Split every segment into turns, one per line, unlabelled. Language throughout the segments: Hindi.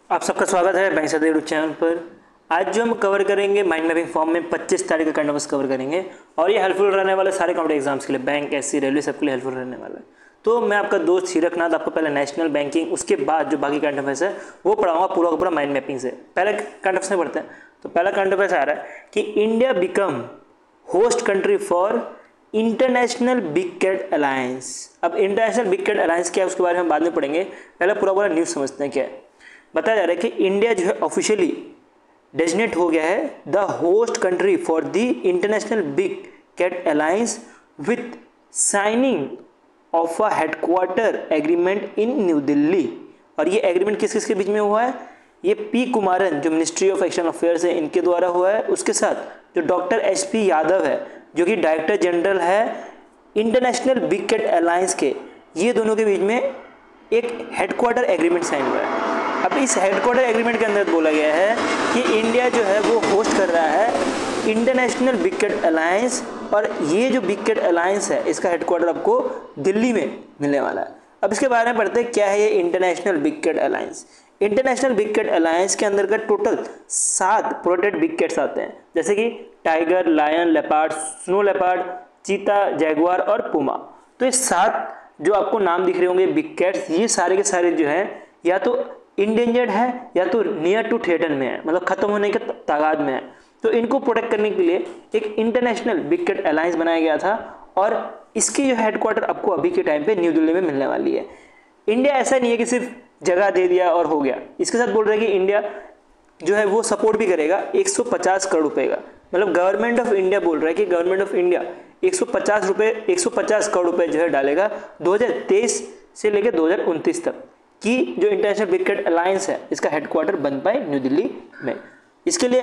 आप सबका स्वागत है बैंक सदैव यूट्यूब चैनल पर। आज जो हम कवर करेंगे माइंड मैपिंग फॉर्म में 25 तारीख का करंट अफेयर्स कवर करेंगे और ये हेल्पफुल रहने वाले सारे कॉम्पिटेटिव एग्जाम्स के लिए, बैंक, एससी, रेलवे सबके लिए हेल्पफुल रहने वाला है। तो मैं आपका दोस्त हीरकनाथ आपको पहले नेशनल बैंकिंग, उसके बाद जो बाकी करंट अफेयर्स है वो पढ़ाऊंगा पूरा का पूरा माइंड मैपिंग से। पहले करंट अफेयर्स में पढ़ते हैं। तो पहला करंट अफेयर्स आ रहा है कि India become host country for international big cat alliance. अब इंटरनेशनल बिग कैट अलायंस क्या है उसके बारे में बाद में पढ़ेंगे, पहले पूरा पूरा न्यूज़ समझते हैं क्या है। बताया जा रहा है कि इंडिया जो है ऑफिशियली डेजिग्नेट हो गया है the host country for the international big cat alliance with signing of a headquarter agreement in new Delhi. और ये एग्रीमेंट किस किस के बीच में हुआ है? ये पी कुमारन जो मिनिस्ट्री ऑफ एक्सटर्नल अफेयर्स है इनके द्वारा हुआ है, उसके साथ जो डॉक्टर एचपी यादव है जो कि डायरेक्टर जनरल है इंटरनेशनल बिग कैट अलायंस के, ये दोनों के बीच में एक हेडक्वार्टर एग्रीमेंट साइन हुआ है। अब इस हेडक्वार्टर एग्रीमेंट के अंदर बोला गया है कि इंडिया जो है वो होस्ट कर रहा है इंटरनेशनल बिग कैट अलायंस, और ये जो बिग कैट अलायंस है इसका हेडक्वार्टर आपको दिल्ली में मिलने वाला है। अब इसके बारे में पढ़ते हैं क्या है ये international big cat alliance. International big cat alliance के अंतर्गत टोटल 7 प्रोटेक्टेड बिग कैट्स आते हैं, जैसे कि tiger, lion, leopard, snow leopard, cheetah, jaguar और पुमा। तो ये 7 जो आपको नाम दिख रहे होंगे बिग कैट्स, ये सारे के सारे जो हैं या तो इंडेंजर्ड है या तो नियर टू थ्रेटन में है, मतलब खत्म होने के तादाद में है। तो इनको प्रोटेक्ट करने के लिए एक इंटरनेशनल बिग कैट अलायंस बनाया गया था और इसकी जो हेडक्वार्टर आपको अभी के टाइम पे न्यू दिल्ली में मिलने वाली है। इंडिया ऐसा नहीं है कि सिर्फ जगह दे दिया और हो गया, इसके साथ बोल रहे हैं कि इंडिया जो है वो सपोर्ट भी करेगा 150 करोड़ रुपए का। मतलब गवर्नमेंट ऑफ इंडिया बोल रहा है कि गवर्नमेंट ऑफ इंडिया 150 करोड़ रुपए जो है डालेगा 2023 से लेकर 2029 तक, कि जो इंटरनेशनल बिग कैट अलायंस है इसका हेडक्वार्टर बन पाए न्यू दिल्ली में। इसके लिए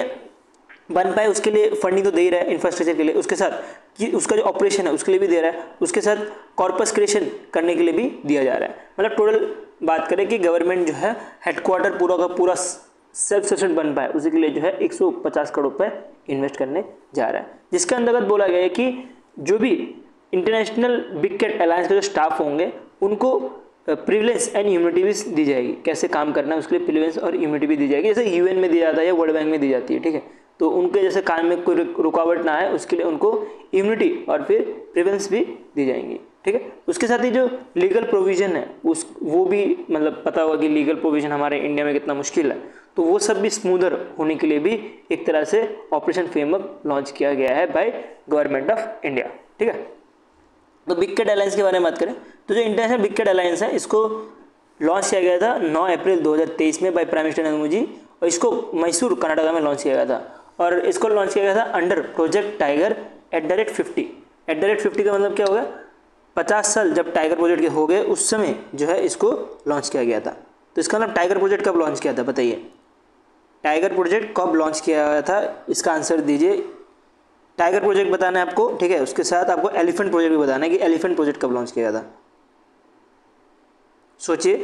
बन पाए उसके लिए फंडिंग तो दे ही रहा है इंफ्रास्ट्रक्चर के लिए, उसके साथ कि उसका जो ऑपरेशन है उसके लिए भी दे रहा है, उसके साथ कॉर्पस क्रिएशन करने के लिए भी दिया जा रहा है। मतलब टोटल बात करें कि गवर्नमेंट जो है हेडक्वार्टर पूरा का पूरा सेल्फ सफिशिएंट बन पाए उसी के लिए जो है 150 करोड़ रुपये इन्वेस्ट करने जा रहा है, जिसके अंतर्गत बोला गया है कि जो भी इंटरनेशनल बिग कैट अलायंस के जो स्टाफ होंगे उनको प्रिविलेंस एंड इम्यूनिटी भी दी जाएगी। कैसे काम करना है उसके लिए प्रिविलेंस और इम्यूनिटी भी दी जाएगी, जैसे यूएन में दिया जाता है या वर्ल्ड बैंक में दी जाती है, ठीक है। तो उनके जैसे काम में कोई रुकावट ना आए उसके लिए उनको इम्यूनिटी और फिर प्रिविलेंस भी दी जाएंगी, ठीक है। उसके साथ ही जो लीगल प्रोविजन है वो भी मतलब पता होगा कि लीगल प्रोविजन हमारे इंडिया में कितना मुश्किल है, तो वो सब भी स्मूदर होने के लिए भी एक तरह से ऑपरेशन फ्रेमवर्क लॉन्च किया गया है बाय गवर्नमेंट ऑफ इंडिया, ठीक है। तो बिग कैट अलायंस के बारे में बात करें तो जो इंटरनेशनल बिग कैट अलायंस है इसको लॉन्च किया गया था 9 अप्रैल 2023 में by prime minister Narendra Modi, और इसको मैसूर कर्नाटका में लॉन्च किया गया था। और इसको लॉन्च किया गया था अंडर प्रोजेक्ट टाइगर @50। @50 का मतलब क्या हो गया? 50 साल जब टाइगर प्रोजेक्ट के हो गए उस समय जो है इसको लॉन्च किया गया था। तो इसका मतलब टाइगर प्रोजेक्ट कब लॉन्च किया था बताइए? टाइगर प्रोजेक्ट कब लॉन्च किया गया था इसका आंसर दीजिए। टाइगर प्रोजेक्ट बताना है आपको, ठीक है। उसके साथ आपको एलिफेंट प्रोजेक्ट भी बताना है कि एलिफेंट प्रोजेक्ट कब लॉन्च किया गया था, सोचिए।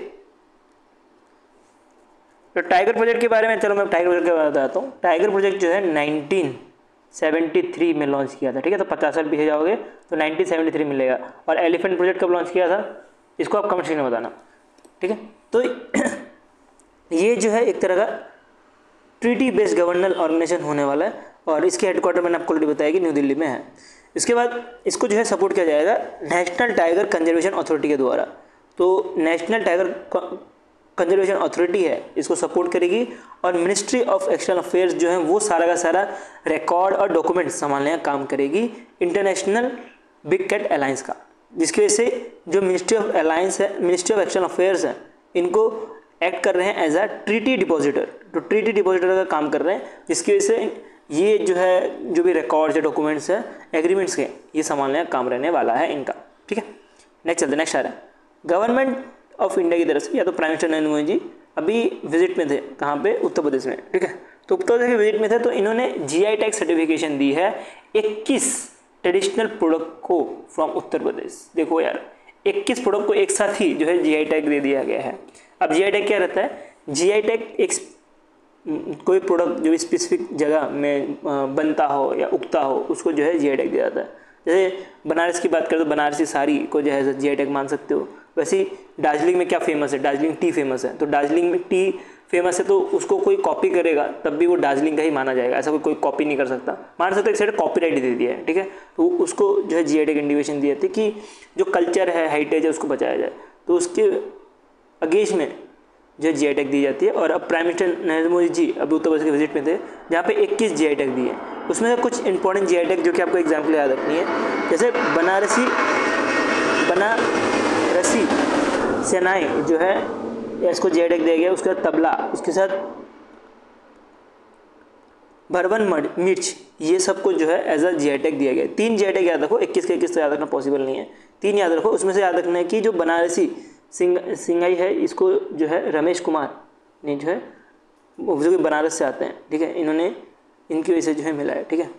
तो टाइगर प्रोजेक्ट के बारे में चलो मैं टाइगर प्रोजेक्ट के बारे में बताता हूँ। टाइगर प्रोजेक्ट जो है 1973 में लॉन्च किया था, ठीक है। तो 50 साल पीछे जाओगे तो 1973 मिलेगा। और एलिफेंट प्रोजेक्ट कब लॉन्च किया था इसको आप कमेंट सेक्शन में बताना, ठीक है। तो ये जो है एक तरह का ट्रीटी बेस्ड गवर्नल ऑर्गेनाइजेशन होने वाला है और इसके हेडक्वार्टर मैंने आपको ऑलरेडी बताया कि न्यू दिल्ली में है। इसके बाद इसको जो है सपोर्ट किया जाएगा नेशनल टाइगर कंजर्वेशन अथॉरिटी के द्वारा। तो नेशनल टाइगर कंजर्वेशन अथॉरिटी है इसको सपोर्ट करेगी और मिनिस्ट्री ऑफ एक्सटर्नल अफेयर्स जो है वो सारा का सारा रिकॉर्ड और डॉक्यूमेंट संभालने का काम करेगी इंटरनेशनल बिग कैट अलायंस का, जिसकी वजह से जो मिनिस्ट्री ऑफ अलायंस है, मिनिस्ट्री ऑफ एक्सटर्नल अफेयर्स है, इनको एक्ट कर रहे हैं एज अ ट्रीटी डिपॉजिटर। तो ट्रीटी डिपॉजिटर का काम कर रहे हैं, जिसकी वजह से ये जो है जो भी रिकॉर्ड्स या डॉक्यूमेंट्स हैं एग्रीमेंट्स के ये संभालने का काम रहने वाला है इनका, ठीक है। नेक्स्ट चलते, नेक्स्ट आ रहा है गवर्नमेंट ऑफ इंडिया की तरफ से, या तो प्राइम मिनिस्टर नरेंद्र मोदी जी अभी विजिट में थे, कहाँ पे? उत्तर प्रदेश में, ठीक है। तो उत्तर प्रदेश के विजिट में थे तो इन्होंने GI टैग सर्टिफिकेशन दी है 21 ट्रेडिशनल प्रोडक्ट को फ्रॉम उत्तर प्रदेश। देखो यार 21 प्रोडक्ट को एक साथ ही जो है GI टैग दे दिया गया है। अब GI टैग क्या रहता है? GI टैग एक कोई प्रोडक्ट जो स्पेसिफिक जगह में बनता हो या उगता हो उसको जो है GI टैग दिया जाता है। जैसे बनारस की बात करें तो बनारसी साड़ी को जो है GI टैग मान सकते हो। वैसे ही दार्जिलिंग में क्या फेमस है, दार्जिलिंग टी फेमस है, तो दार्जिलिंग में टी फेमस है तो उसको कोई कॉपी करेगा तब भी वो दार्जिलिंग का ही माना जाएगा, ऐसा कोई कॉपी नहीं कर सकता। मान सकते एक साइड कॉपीराइट दे दिया है, ठीक है, तो उसको जो है जीआई टैग इंडिकेशन दी जाती है कि जो कल्चर है, हेरिटेज है, उसको बचाया जाए, तो उसके अगेंस्ट में जो है जीआई टैग दी जाती है। और अब प्राइम मिनिस्टर नरेंद्र मोदी जी अभी उत्तर प्रदेश के विजिट में थे, जहाँ पे 21 जीआई टैग दिए, उसमें से कुछ इंपॉर्टेंट जीआई टैग जो कि आपको एग्जाम्पल याद रखनी है, जैसे बनारसी सेनाई जो है इसको जीआई टैग दिया गया, उसके बाद तबला, उसके साथ भरवन मिर्च, ये सबको जो है एज अ जीआई टैग दिया गया। 3 जीआई टैग याद रखो, 21 के 21 तो याद रखना पॉसिबल नहीं है, 3 याद रखो। उसमें से याद रखना है कि जो बनारसी सिंगाई है, इसको जो है रमेश कुमार ने जो है जो कि बनारस से आते हैं, ठीक है, इनकी वजह से जो है मिला है, ठीक है,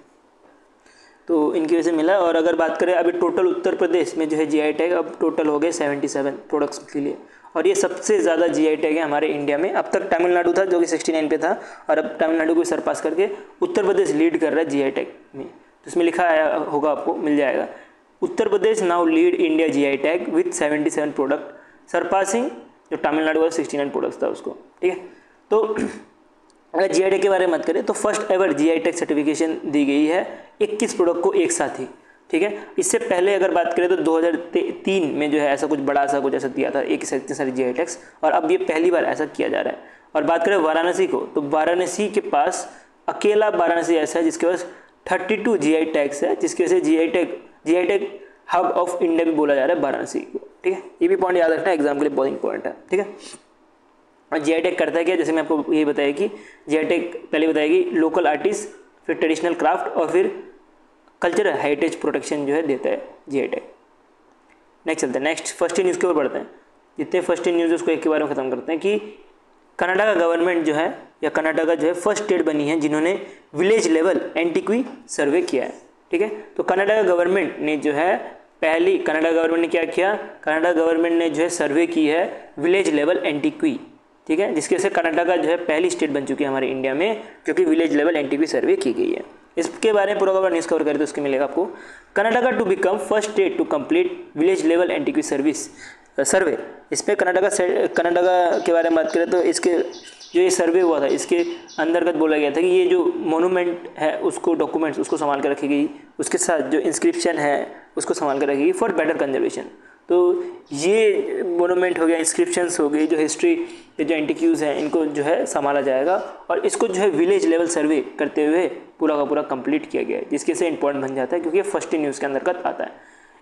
तो इनकी वजह से मिला। और अगर बात करें अभी टोटल उत्तर प्रदेश में जो है जीआई टैग अब टोटल हो गए 77 प्रोडक्ट्स के लिए, और ये सबसे ज़्यादा जीआई टैग है हमारे इंडिया में। अब तक तमिलनाडु था जो कि 69 पे था, और अब तमिलनाडु को सरपास करके उत्तर प्रदेश लीड कर रहा है जीआई टैग में। तो इसमें लिखा आया होगा, आपको मिल जाएगा, Uttar Pradesh now lead India GI tag with 77 product surpassing जो तमिलनाडु वाला 69 प्रोडक्ट्स था उसको, ठीक है। तो अगर जीआई टैग के बारे में बात करें तो first ever GI tag certification दी गई है 21 प्रोडक्ट को एक साथ ही, ठीक है। इससे पहले अगर बात करें तो 2003 में जो है ऐसा कुछ बड़ा सा कुछ ऐसा दिया था, एक इतने सारे जीआई टैग्स, और अब ये पहली बार ऐसा किया जा रहा है। और बात करें वाराणसी को, तो वाराणसी के पास अकेला वाराणसी ऐसा है जिसके पास 32 जीआई टैग्स है, जिसकी वजह से GI tag hub of India भी बोला जा रहा है वाराणसी को, ठीक है। ये भी पॉइंट याद रखना है, एग्जाम के लिए बहुत इंपॉर्टेंट है, ठीक है। और जीआई टैग करता है क्या, जैसे मैं आपको ये बताया कि जीआई टैग पहले बताएगी लोकल आर्टिस्ट, फिर ट्रेडिशनल क्राफ्ट, और फिर कल्चरल हेरिटेज प्रोटेक्शन जो है देता है जीआई टैग। नेक्स्ट चलते हैं, नेक्स्ट फर्स्ट न्यूज़ के ऊपर बढ़ते हैं। जितने फर्स्ट न्यूज़ उसको एक के बारे में ख़त्म करते हैं कि कनाडा का गवर्नमेंट जो है, या कनाडा का जो है फर्स्ट स्टेट बनी है जिन्होंने विलेज लेवल एंटीक्वी सर्वे किया है, ठीक है। तो कनाडा का गवर्नमेंट ने जो है कनाडा गवर्नमेंट ने क्या किया, कनाडा गवर्नमेंट ने जो है सर्वे की है विलेज लेवल एंटीक्वी, ठीक है, जिसके से कनाडा का जो है पहली स्टेट बन चुकी है हमारे इंडिया में क्योंकि विलेज लेवल एंटीक्वी सर्वे की गई है। इसके बारे में पूरा न्यूज़ कवर करें तो उसके मिलेगा आपको, कनाडा का to become first state to complete village level antiquity survey. इस पर कनाडा का के बारे में बात करें तो इसके जो ये सर्वे हुआ था इसके अंतर्गत बोला गया था कि ये जो मोनूमेंट है उसको डॉक्यूमेंट्स उसको संभाल कर रखेगी, उसके साथ जो इंस्क्रिप्शन है उसको संभाल कर रखेगी फॉर बेटर कंजर्वेशन। तो ये मोनूमेंट हो गया, इंस्क्रिप्शंस हो गई, जो हिस्ट्री के जो एंटीक्यूज़ हैं इनको जो है संभाला जाएगा, और इसको जो है विलेज लेवल सर्वे करते हुए पूरा का पूरा कंप्लीट किया गया है, जिसके से इंपॉर्टेंट बन जाता है क्योंकि ये फर्स्ट न्यूज़ के अंतर्गत आता है।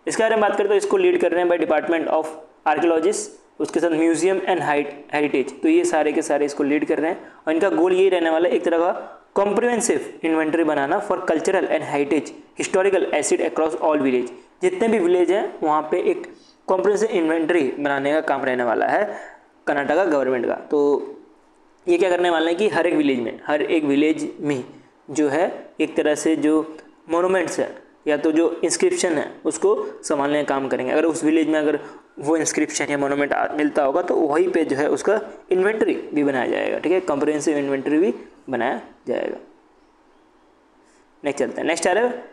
इसके बारे में बात करें तो इसको लीड कर रहे हैं बाय डिपार्टमेंट ऑफ आर्कियोलॉजिस्ट, उसके साथ म्यूजियम एंड हेरिटेज, तो ये सारे के सारे इसको लीड कर रहे हैं, और इनका गोल यही रहने वाला है एक तरह का comprehensive inventory banana for cultural and heritage historical acid across all village. जितने भी विलेज हैं वहाँ पे एक कॉम्प्रिहेंसिव इन्वेंटरी बनाने का काम रहने वाला है कर्नाटक का गवर्नमेंट का। तो ये क्या करने वाला है कि हर एक विलेज में जो है एक तरह से जो मोनूमेंट्स है या तो जो इंस्क्रिप्शन है उसको संभालने का काम करेंगे। अगर उस विलेज में अगर वो इंस्क्रिप्शन या मोनूमेंट मिलता होगा तो वहीं पे जो है उसका इन्वेंटरी भी बनाया जाएगा, ठीक है, कॉम्प्रिहेंसिव इन्वेंटरी भी बनाया जाएगा। नेक्स्ट चलते हैं, नेक्स्ट आ रहा है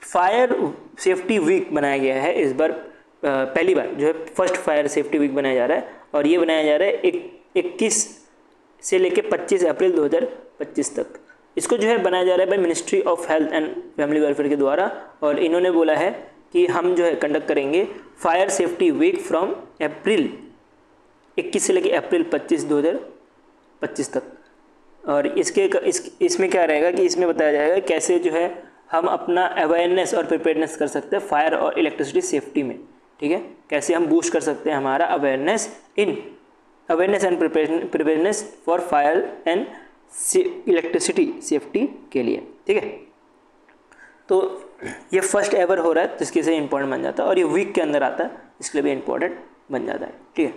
फायर सेफ्टी वीक बनाया गया है इस बार, पहली बार जो है फर्स्ट फायर सेफ्टी वीक बनाया जा रहा है, और ये बनाया जा रहा है 21 से लेकर 25 अप्रैल 2025 तक। इसको जो है बनाया जा रहा है by ministry of health and family welfare के द्वारा, और इन्होंने बोला है कि हम जो है कंडक्ट करेंगे fire safety week from April 21 से लेकर अप्रैल 25 2025 तक। और इसमें क्या रहेगा कि इसमें बताया जाएगा कैसे जो है हम अपना अवेयरनेस और प्रिपेयरनेस कर सकते हैं फायर और इलेक्ट्रिसिटी सेफ्टी में, ठीक है, कैसे हम बूस्ट कर सकते हैं हमारा awareness and preparedness for fire and electricity safety के लिए, ठीक है। तो ये फर्स्ट एवर हो रहा है जिसके से इंपॉर्टेंट बन जाता है, और ये वीक के अंदर आता है इसके लिए भी इंपॉर्टेंट बन जाता है, ठीक है।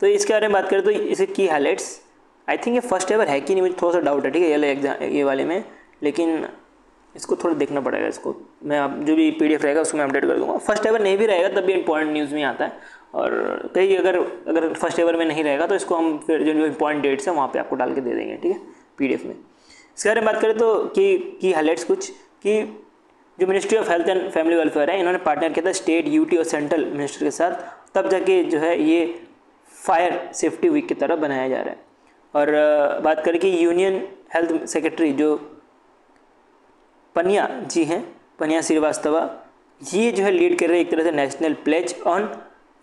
तो इसके बारे में बात करें तो इसे की हाईलाइट्स, आई थिंक ये फर्स्ट एवर है कि नहीं, मुझे थोड़ा सा डाउट है, ठीक है, ये वाले में, लेकिन इसको थोड़ा देखना पड़ेगा। इसको मैं आप जो भी PDF रहेगा उसको मैं अपडेट कर दूंगा। फर्स्ट एवर नहीं भी रहेगा तब भी इंपॉर्टेंट न्यूज़ में आता है, और कहीं अगर फर्स्ट एवर में नहीं रहेगा तो इसको हम फिर जो इंपॉर्टेंट डेट्स हैं वहाँ पे आपको डाल के दे देंगे, ठीक है, PDF में। इसके बारे में बात करें तो की हाईलाइट्स कुछ कि जो ministry of health and family welfare है इन्होंने पार्टनर किया था स्टेट, UT और सेंट्रल मिनिस्टर के साथ तब जाके जो है ये फायर सेफ्टी वीक की तरह बनाया जा रहा है। और बात करें कि यूनियन हेल्थ सेक्रेटरी जो पनिया जी हैं, पनिया श्रीवास्तवा, ये जो है लीड कर रहे हैं एक तरह से national pledge on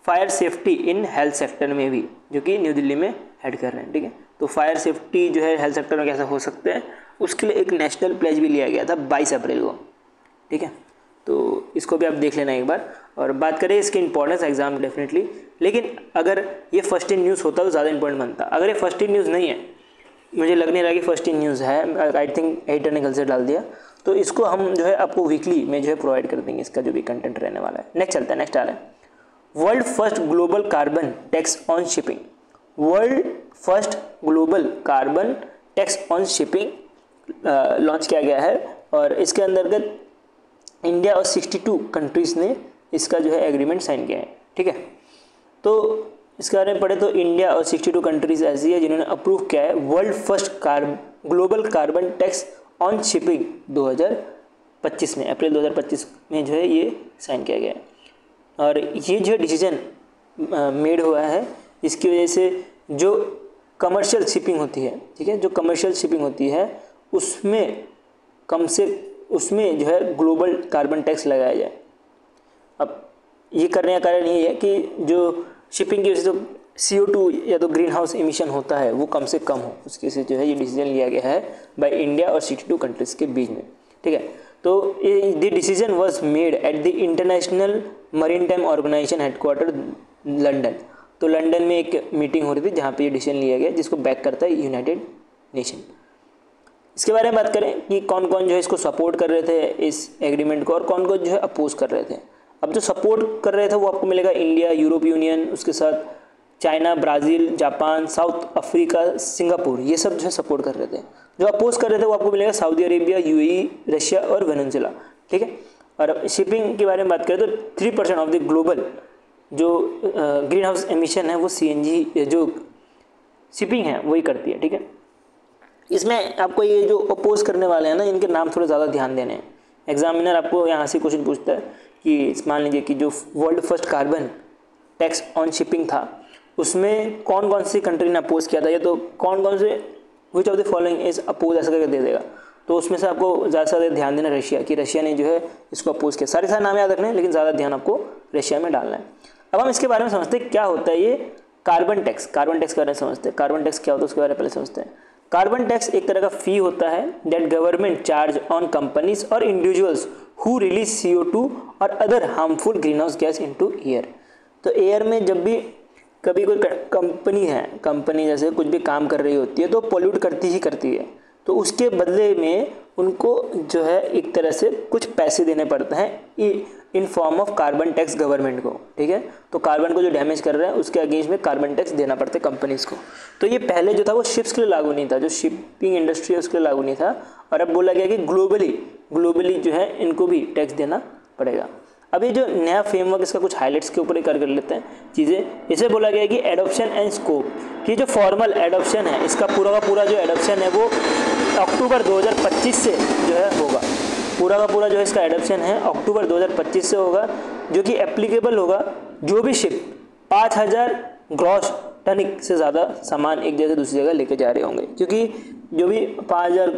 fire safety in health sector में भी, जो कि न्यू दिल्ली में हेड कर रहे हैं। ठीक है, तो फायर सेफ्टी जो है हेल्थ सेक्टर में कैसे हो सकते हैं उसके लिए एक नेशनल प्लेज भी लिया गया था 22 अप्रैल को। ठीक है, तो इसको भी आप देख लेना एक बार। और बात करें इसकी इंपॉर्टेंस एग्जाम डेफिनेटली, लेकिन अगर ये फर्स्ट इन न्यूज़ होता तो ज़्यादा इंपॉर्टेंट बनता। अगर ये फर्स्ट इन न्यूज़ नहीं है, मुझे लग नहीं रहा कि फर्स्ट इन न्यूज़ है, आई थिंक एडिटर ने गलत से डाल दिया, तो इसको हम जो है आपको वीकली में जो है प्रोवाइड कर देंगे, इसका जो भी कंटेंट रहने वाला है। नेक्स्ट चलता है, नेक्स्ट आ रहा है world first global carbon tax on shipping. World first global carbon tax on shipping launch किया गया है और इसके अंतर्गत इंडिया और 62 कंट्रीज़ ने इसका जो है एग्रीमेंट साइन किया है। ठीक है, तो इसके बारे में पढ़े तो इंडिया और 62 कंट्रीज़ ऐसी है जिन्होंने अप्रूव किया है world first global carbon tax on shipping 2025 में, अप्रैल 2025 में जो है ये साइन किया गया है। और ये जो डिसीजन मेड हुआ है इसकी वजह से जो कमर्शियल शिपिंग होती है, ठीक है, जो कमर्शियल शिपिंग होती है उसमें जो है ग्लोबल कार्बन टैक्स लगाया जाए। अब ये करने का कारण ये है कि जो शिपिंग की वजह से जो CO2 या तो ग्रीन हाउस इमिशन होता है वो कम से कम हो, उसकी वजह से जो है ये डिसीजन लिया गया है बाय इंडिया और 62 कंट्रीज़ के बीच में। ठीक है, तो the decision was made at the international maritime organisation headquarter London. तो लंदन में एक मीटिंग हो रही थी जहाँ पे ये डिसीजन लिया गया, जिसको बैक करता है यूनाइटेड नेशन। इसके बारे में बात करें कि कौन कौन जो है इसको सपोर्ट कर रहे थे इस एग्रीमेंट को और कौन कौन जो है अपोज कर रहे थे। अब जो सपोर्ट कर रहे थे वो आपको मिलेगा इंडिया, यूरोप यूनियन, उसके साथ China, Brazil, Japan, south Africa, Singapore, ये सब जो है सपोर्ट कर रहे थे। जो अपोज कर रहे थे वो आपको मिलेगा सऊदी अरेबिया, UAE, रशिया और वेनेजुएला। ठीक है, और शिपिंग के बारे में बात करें तो 3% ऑफ द ग्लोबल जो ग्रीन हाउस एमिशन है वो CNG जो शिपिंग है वही करती है। ठीक है, इसमें आपको ये जो अपोज करने वाले हैं ना, इनके नाम थोड़े ज़्यादा ध्यान देने हैं। एग्जामिनर आपको यहाँ से क्वेश्चन पूछता है कि मान लीजिए कि जो world first carbon tax on shipping था उसमें कौन कौन सी कंट्री ने अपोज किया था, या तो कौन कौन से which of the following is oppose ऐसा करके दे देगा। तो उसमें से आपको ज़्यादा से ज़्यादा ध्यान देना रशिया कि रशिया ने जो है इसको अपोज किया। सारे नाम याद रखने हैं लेकिन ज़्यादा ध्यान आपको रशिया में डालना है। अब हम इसके बारे में समझते हैं क्या होता है ये कार्बन टैक्स। कार्बन टैक्स के बारे में समझते हैं, कार्बन टैक्स क्या होता है उसके बारे में पहले समझते हैं। कार्बन टैक्स एक तरह का फी होता है that government charge on companies और इंडिविजुअल्स हु रिलीज CO2 और other harmful green house gas into air. तो एयर में जब भी कभी कोई कंपनी जैसे कुछ भी काम कर रही होती है तो पोल्यूट करती ही करती है, तो उसके बदले में उनको जो है एक तरह से कुछ पैसे देने पड़ते हैं in form of carbon tax government को। ठीक है, तो कार्बन को जो डैमेज कर रहा है उसके अगेंस्ट में कार्बन टैक्स देना पड़ता है कंपनीज को। तो ये पहले जो था वो शिप्स के लिए लागू नहीं था, जो शिपिंग इंडस्ट्री है उसके लिए लागू नहीं था, और अब बोला गया कि ग्लोबली जो है इनको भी टैक्स देना पड़ेगा। अब ये जो नया फ्रेमवर्क इसका कुछ हाईलाइट्स के ऊपर कर लेते हैं चीज़ें। इसे बोला गया कि एडॉप्शन एंड स्कोप, कि जो फॉर्मल एडॉप्शन है इसका पूरा का पूरा जो एडॉप्शन है वो अक्टूबर 2025 से जो है होगा। पूरा का पूरा जो इसका एडॉप्शन है अक्टूबर 2025 से होगा, जो कि एप्लीकेबल होगा जो भी शिप 5000 ग्रॉस टन से ज़्यादा सामान एक जगह से दूसरी जगह लेके जा रहे होंगे, क्योंकि जो भी 5000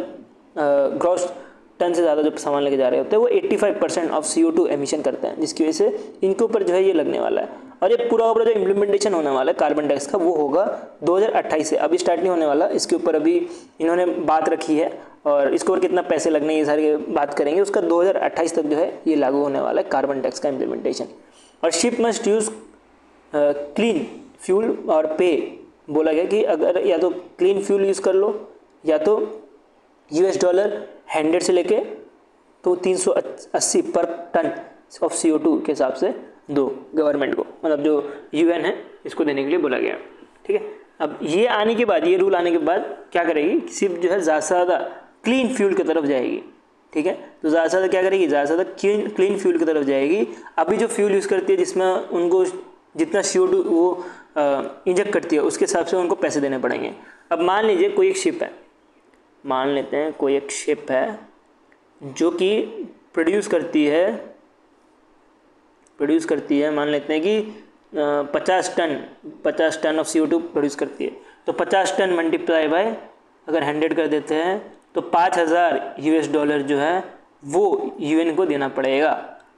ग्रॉस टन से ज़्यादा जो सामान लेके जा रहे होते हैं वो 85% ऑफ CO2 एमिशन करते हैं, जिसकी वजह से इनके ऊपर जो है ये लगने वाला है। और ये पूरा का पूरा जो इम्प्लीमेंटेशन होने वाला है कार्बन टैक्स का वो होगा 2028 से, अभी स्टार्ट नहीं होने वाला। इसके ऊपर अभी इन्होंने बात रखी है और इसके ऊपर कितना पैसे लगने ये सारी बात करेंगे। उसका 2028 तक जो है ये लागू होने वाला है कार्बन टैक्स का इम्प्लीमेंटेशन। और ship must use clean fuel और पे बोला गया कि अगर या तो क्लीन फ्यूल यूज़ कर लो या तो $100 100 से लेके तो 380 पर टन ऑफ CO2 के हिसाब से दो गवर्नमेंट को, मतलब जो UN है इसको देने के लिए बोला गया। ठीक है, अब ये आने के बाद, ये रूल आने के बाद क्या करेगी, सिर्फ जो है ज़्यादा से ज़्यादा क्लीन फ्यूल की तरफ जाएगी। ठीक है, तो ज़्यादा से ज़्यादा क्या करेगी, ज़्यादा से ज़्यादा क्लीन फ्यूल की तरफ जाएगी। अभी जो फ्यूल यूज़ करती है जिसमें उनको जितना CO2 वो इंजेक्ट करती है उसके हिसाब से उनको पैसे देने पड़ेंगे। अब मान लीजिए कोई एक शिप है, मान लेते हैं कोई एक शिप है जो कि प्रोड्यूस करती है मान लेते हैं कि 50 टन ऑफ CO2 प्रोड्यूस करती है। तो 50 टन मल्टीप्लाई बाय अगर 100 कर देते हैं तो $5000 जो है वो UN को देना पड़ेगा,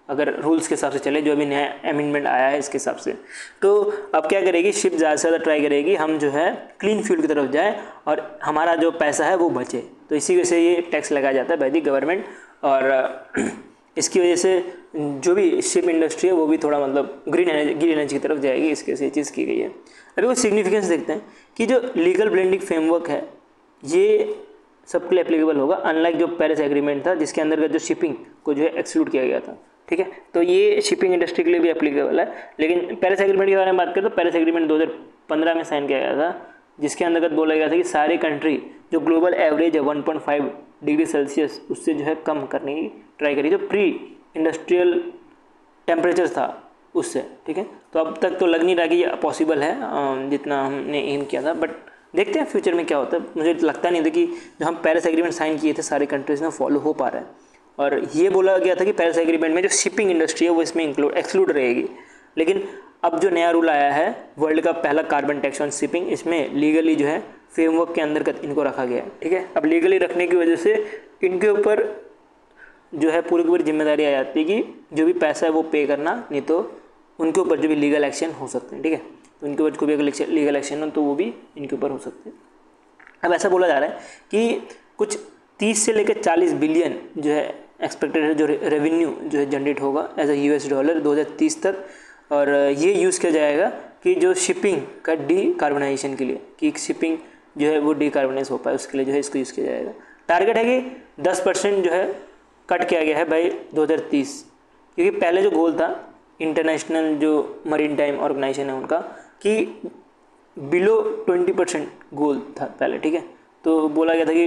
अगर रूल्स के हिसाब से चले, जो अभी नया अमेंडमेंट आया है इसके हिसाब से। तो अब क्या करेगी शिप, ज़्यादा से ज़्यादा ट्राई करेगी हम जो है क्लीन फ्यूल की तरफ जाए और हमारा जो पैसा है वो बचे। तो इसी वजह से ये टैक्स लगाया जाता है बाय द गवर्नमेंट, और इसकी वजह से जो भी शिप इंडस्ट्री है वो भी थोड़ा मतलब ग्रीन एनर्जी की तरफ जाएगी, इसके से ये चीज़ की गई है। अभी कुछ सिग्निफिकेंस देखते हैं कि जो लीगल ब्लेंडिंग फ्रेमवर्क है ये सबके लिए एप्लीकेबल होगा, अनलाइक जो पेरिस एग्रीमेंट था जिसके अंतर्गत जो शिपिंग को जो है एक्सक्लूड किया गया था। ठीक है, तो ये शिपिंग इंडस्ट्री के लिए भी एप्लीकेबल है। लेकिन पेरिस एग्रीमेंट के बारे में बात करें तो पेरिस एग्रीमेंट 2015 में साइन किया गया था, जिसके अंतर्गत बोला गया था कि सारे कंट्री जो ग्लोबल एवरेज है 1.5 डिग्री सेल्सियस उससे जो है कम करने की ट्राई करी, जो प्री इंडस्ट्रियल टेम्परेचर था उससे। ठीक है, तो अब तक तो लग नहीं रहा कि ये पॉसिबल है जितना हमने एम किया था, बट देखते हैं फ्यूचर में क्या होता है। मुझे लगता नहीं था कि जो हम पेरिस एग्रीमेंट साइन किए थे सारे कंट्रीज़ में फॉलो हो पा रहा है। और ये बोला गया था कि पेरिस एग्रीमेंट में जो शिपिंग इंडस्ट्री है वो इसमें एक्सक्लूड रहेगी। लेकिन अब जो नया रूल आया है वर्ल्ड का पहला कार्बन टैक्स ऑन शिपिंग, इसमें लीगली जो है फ्रेमवर्क के अंतर्गत इनको रखा गया है। ठीक है, अब लीगली रखने की वजह से इनके ऊपर जो है पूरी की पूरी जिम्मेदारी आ जाती है कि जो भी पैसा है वो पे करना, नहीं तो उनके ऊपर जो भी लीगल एक्शन हो सकते हैं। ठीक है, तो उनके ऊपर कोई भी अगर लीगल एक्शन हो तो वो भी इनके ऊपर हो सकते हैं। अब ऐसा बोला जा रहा है कि कुछ 30 से लेकर 40 बिलियन जो है एक्सपेक्टेड है जो रेवेन्यू जो है जनरेट होगा एज अ $, 2030 तक। और ये यूज़ किया जाएगा कि जो शिपिंग का डीकार्बनाइजेशन के लिए, कि शिपिंग जो है वो डीकार्बनाइज हो पाए उसके लिए जो है इसको यूज़ किया जाएगा। टारगेट है कि 10% जो है कट किया गया है बाई 2030, क्योंकि पहले जो गोल था इंटरनेशनल जो मरीन टाइम ऑर्गेनाइजेशन है उनका कि बिलो 20% गोल था पहले। ठीक है, तो बोला गया था कि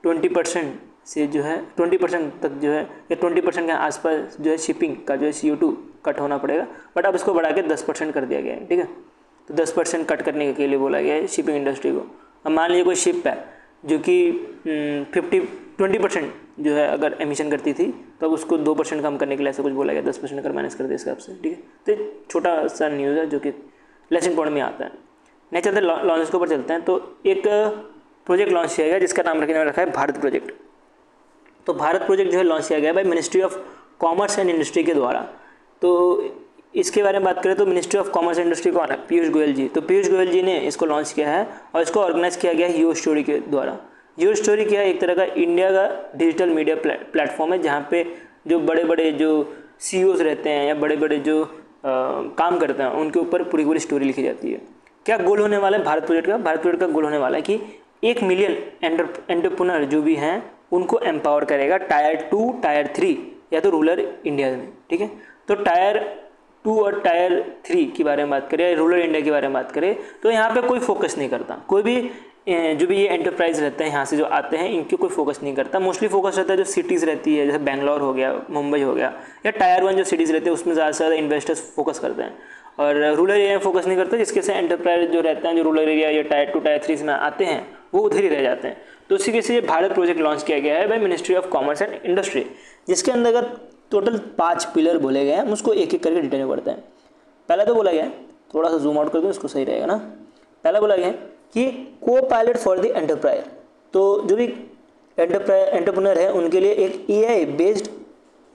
20% से जो है 20% तक जो है या 20% के आसपास जो है शिपिंग का जो है CO2 कट होना पड़ेगा, बट अब इसको बढ़ा के 10% कर दिया गया है। ठीक है, तो 10% कट करने के लिए बोला गया है शिपिंग इंडस्ट्री को। अब मान लीजिए कोई शिप है जो कि 20% जो है अगर एमिशन करती थी तो अब उसको 2% कम करने के लिए ऐसा कुछ बोला गया, 10% अगर माइनस कर दे इसके हिसाब से। ठीक है, तो छोटा सा न्यूज़ है जो कि लेसन पॉइंट में आता है। नहीं चलते लॉन्च के ऊपर चलते हैं। तो एक प्रोजेक्ट लॉन्च किया गया जिसका नाम रखा है भारत प्रोजेक्ट। तो भारत प्रोजेक्ट जो है लॉन्च किया गया by ministry of commerce and industry के द्वारा। तो इसके बारे में बात करें तो ministry of commerce and industry कौन है? पीयूष गोयल जी। तो पीयूष गोयल जी ने इसको लॉन्च किया है और इसको ऑर्गेनाइज किया गया है यूर स्टोरी के द्वारा। यूर स्टोरी क्या है? एक तरह का इंडिया का डिजिटल मीडिया प्लेटफॉर्म है जहाँ पे जो बड़े बड़े जो CEOs रहते हैं या बड़े बड़े जो काम करते हैं उनके ऊपर पूरी पूरी स्टोरी लिखी जाती है। क्या गोल होने वाला है भारत प्रोजेक्ट का? भारत प्रोजेक्ट का गोल होने वाला है कि 1 मिलियन एंटरप्रेन्योर जो भी हैं उनको एम्पावर करेगा टायर 2 टायर 3 या तो रूरल इंडिया में। ठीक है, तो टायर 2 और टायर 3 के बारे में बात करें या रूरल इंडिया के बारे में बात करें तो यहाँ पे कोई फोकस नहीं करता। कोई भी जो भी ये एंटरप्राइज रहते हैं यहाँ से जो आते हैं इनके कोई फोकस नहीं करता। मोस्टली फोकस रहता है जो सिटीज़ रहती है, जैसे बेंगलोर हो गया, मुंबई हो गया, या टायर 1 जो सिटीज़ रहते हैं उसमें ज़्यादा से ज़्यादा इन्वेस्टर्स फोकस करते हैं। और रूरल एरिया में फोकस नहीं करते, जिसके से एंटरप्राइज जो रहते हैं जो रूरल एरिया या टायर 2 टायर 3 में आते हैं वो उधर ही रह जाते हैं। तो इसी से ये भारत प्रोजेक्ट लॉन्च किया गया है by ministry of commerce and industry, जिसके अंतर्गत टोटल 5 पिलर बोले गए हैं। हम उसको एक एक करके डिटेल में पढ़ते हैं। पहला तो बोला गया है, थोड़ा सा जूम आउट कर दूँ इसको सही रहेगा ना। पहला बोला गया है कि को पायलट फॉर द एंटरप्राइज। तो जो भी एंटरप्रेन्योर है उनके लिए एक AI based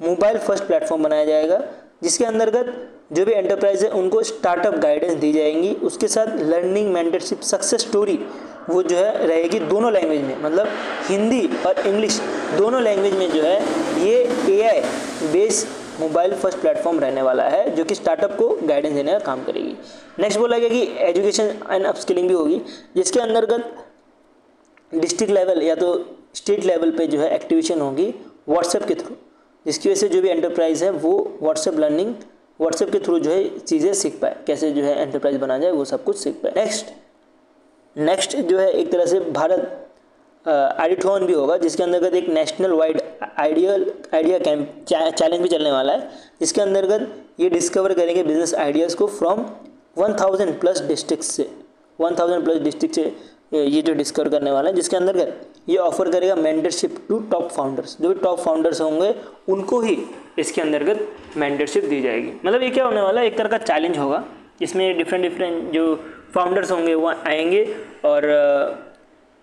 mobile first platform बनाया जाएगा, जिसके अंतर्गत जो भी एंटरप्राइज है उनको स्टार्टअप गाइडेंस दी जाएंगी। उसके साथ लर्निंग मेंटरशिप सक्सेस स्टोरी वो जो है रहेगी दोनों लैंग्वेज में, मतलब हिंदी और इंग्लिश दोनों लैंग्वेज में जो है ये AI based mobile first platform रहने वाला है जो कि स्टार्टअप को गाइडेंस देने का काम करेगी। नेक्स्ट बोला गया कि एजुकेशन एंड अपस्किलिंग भी होगी, जिसके अंतर्गत डिस्ट्रिक्ट लेवल या तो स्टेट लेवल पे जो है एक्टिवेशन होगी व्हाट्सएप के थ्रू, जिसकी वजह से जो भी एंटरप्राइज है वो व्हाट्सएप के थ्रू जो है चीज़ें सीख पाए, कैसे जो है एंटरप्राइज बना जाए वो सब कुछ सीख पाए। नेक्स्ट जो है एक तरह से भारत आइडियाथॉन भी होगा, जिसके अंतर्गत एक national wide idea camp challenge भी चलने वाला है, जिसके अंतर्गत ये डिस्कवर करेंगे बिजनेस आइडियाज़ को फ्रॉम 1000+ डिस्ट्रिक्ट से 1000+ डिस्ट्रिक्ट से ये जो डिस्कवर करने वाला है, जिसके अंतर्गत ये ऑफर करेगा मेंटरशिप टू टॉप फाउंडर्स। जो भी टॉप फाउंडर्स होंगे उनको ही इसके अंतर्गत मेंटरशिप दी जाएगी। मतलब ये क्या होने वाला है, एक तरह का चैलेंज होगा जिसमें डिफरेंट जो फाउंडर्स होंगे वो आएंगे और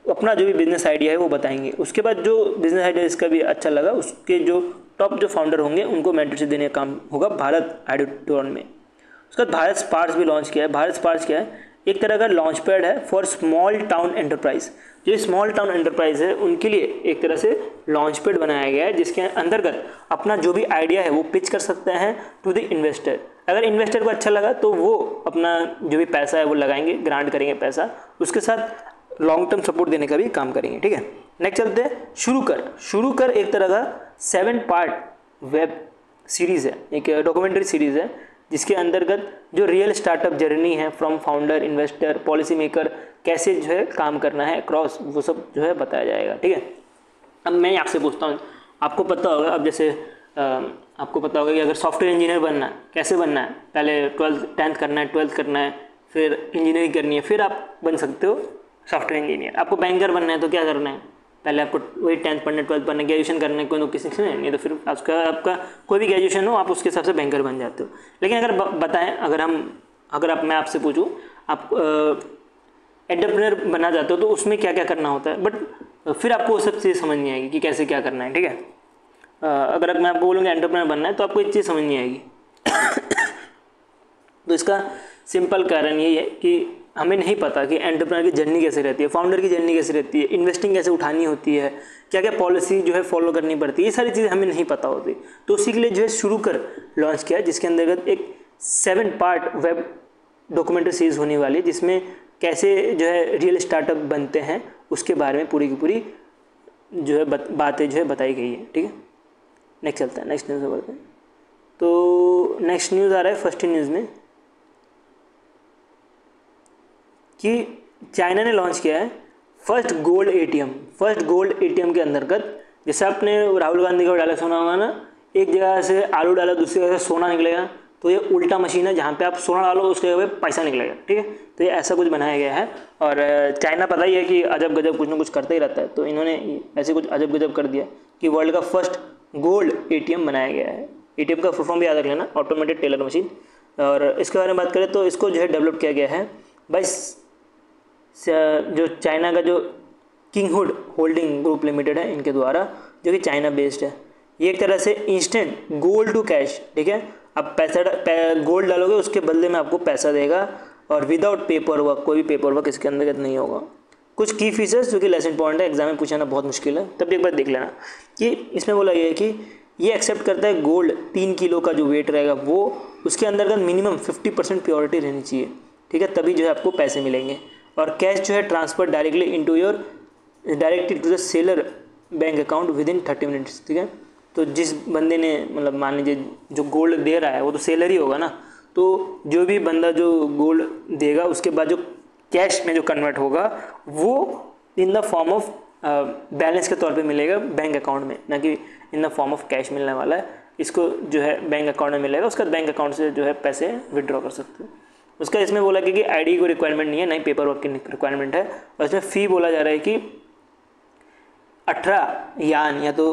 अपना जो भी बिजनेस आइडिया है वो बताएंगे। उसके बाद जो बिजनेस आइडिया इसका भी अच्छा लगा, उसके जो टॉप जो फाउंडर होंगे उनको मेंटरशिप देने का काम होगा भारत आईडियोटॉन में। उसके बाद भारत स्पार्क्स भी लॉन्च किया है। भारत स्पार्क्स क्या है? एक तरह का लॉन्च पैड है फॉर स्मॉल टाउन एंटरप्राइज। जो स्मॉल टाउन एंटरप्राइज है उनके लिए एक तरह से लॉन्च पैड बनाया गया है, जिसके अंतर्गत अपना जो भी आइडिया है वो पिच कर सकते हैं टू द इन्वेस्टर। अगर इन्वेस्टर को अच्छा लगा तो वो अपना जो भी पैसा है वो लगाएंगे, ग्रांट करेंगे पैसा, उसके साथ लॉन्ग टर्म सपोर्ट देने का भी काम करेंगे। ठीक है, नेक्स्ट चलते हैं शुरू कर एक तरह का 7 पार्ट वेब सीरीज़ है, एक डॉक्यूमेंट्री सीरीज़ है, जिसके अंतर्गत जो रियल स्टार्टअप जर्नी है from founder, investor, policy maker, कैसे जो है काम करना है क्रॉस, वो सब जो है बताया जाएगा। ठीक है, अब मैं आपसे पूछता हूँ, आपको पता होगा, अब जैसे आपको पता होगा कि अगर सॉफ्टवेयर इंजीनियर बनना है, कैसे बनना है? पहले 10th करना है, 12th करना है, फिर इंजीनियरिंग करनी है, फिर आप बन सकते हो सॉफ्टवेयर इंजीनियर। आपको बैंकर बनना है तो क्या करना है? पहले आपको वही 10th पढ़ना, 12th पढ़ना, ग्रेजुएशन करना है, कोई तो किसी से नहीं तो फिर आपका कोई भी ग्रेजुएशन हो, आप उसके हिसाब से बैंकर बन जाते हो। लेकिन अगर बताएं, मैं आपसे पूछूं, आप एंटरप्रेन्योर बनना चाहते हो तो उसमें क्या क्या करना होता है, बट फिर आपको वो सब चीज़ समझ नहीं आएगी कि कैसे क्या करना है। ठीक है, अगर मैं आपको बोलूँगा एंटरप्रेन्योर बनना है तो आपको एक चीज़ समझ नहीं आएगी। तो इसका सिंपल कारण यही है कि हमें नहीं पता कि एंटरप्रेन्योर की जर्नी कैसे रहती है, फाउंडर की जर्नी कैसे रहती है, इन्वेस्टिंग कैसे उठानी होती है, क्या क्या पॉलिसी जो है फॉलो करनी पड़ती है, ये सारी चीज़ें हमें नहीं पता होती। तो उसी के लिए जो है शुरू कर लॉन्च किया, जिसके अंतर्गत एक 7 पार्ट वेब डॉक्यूमेंट्री सीरीज होने वाली है, जिसमें कैसे जो है रियल स्टार्टअप बनते हैं उसके बारे में पूरी की पूरी जो है बातें जो है बताई गई है। ठीक है, नेक्स्ट चलता है, नेक्स्ट न्यूज़ बढ़ते हैं। तो नेक्स्ट न्यूज़ आ रहा है फर्स्ट न्यूज़ में कि चाइना ने लॉन्च किया है फर्स्ट गोल्ड एटीएम के अंतर्गत, जैसे आपने राहुल गांधी का डायलॉग सुना होगा ना, एक जगह से आलू डाला दूसरी जगह से सोना निकलेगा, तो ये उल्टा मशीन है, जहाँ पे आप सोना डालो उसके जगह पे पैसा निकलेगा। ठीक है, तो ये ऐसा कुछ बनाया गया है। और चाइना पता ही है कि अजब गजब कुछ ना कुछ करता ही रहता है, तो इन्होंने ऐसे कुछ अजब गजब कर दिया कि वर्ल्ड का फर्स्ट गोल्ड एटीएम बनाया गया है। एटीएम का फुल फॉर्म भी याद रख लेना, ऑटोमेटेड टेलर मशीन। और इसके बारे में बात करें तो इसको जो है डेवलप किया गया है बस जो चाइना का जो किंगहुड होल्डिंग ग्रुप लिमिटेड है, इनके द्वारा, जो कि चाइना बेस्ड है। ये एक तरह से इंस्टेंट गोल्ड टू कैश। ठीक है, आप गोल्ड डालोगे उसके बदले में आपको पैसा देगा, और विदाउट पेपर वर्क, कोई भी पेपर वर्क इसके अंतर्गत नहीं होगा। कुछ की फीचर्स जो कि लेस इंपॉर्टेंट है, एग्जाम में पूछना बहुत मुश्किल है, तब एक बार देख लेना कि इसमें बोला गया है कि ये एक्सेप्ट करता है गोल्ड 3 किलो का जो वेट रहेगा वो, उसके अंतर्गत मिनिमम 50% प्योरिटी रहनी चाहिए। ठीक है, तभी जो है आपको पैसे मिलेंगे। और कैश जो है transfer directly to the seller bank account within 30 minutes. ठीक है, तो जिस बंदे ने मतलब मान लीजिए जो गोल्ड दे रहा है वो तो सेलर ही होगा ना, तो जो भी बंदा जो गोल्ड देगा उसके बाद जो कैश में जो कन्वर्ट होगा वो in the form of balance के तौर पे मिलेगा बैंक अकाउंट में, ना कि in the form of cash मिलने वाला है। इसको जो है बैंक अकाउंट में मिलेगा, उसका बैंक अकाउंट से जो है पैसे विड्रॉ कर सकते हो। उसका इसमें बोला कि आईडी को रिक्वायरमेंट नहीं है, नहीं पेपर वर्क की रिक्वायरमेंट है। और इसमें फ़ी बोला जा रहा है कि 18 यान या तो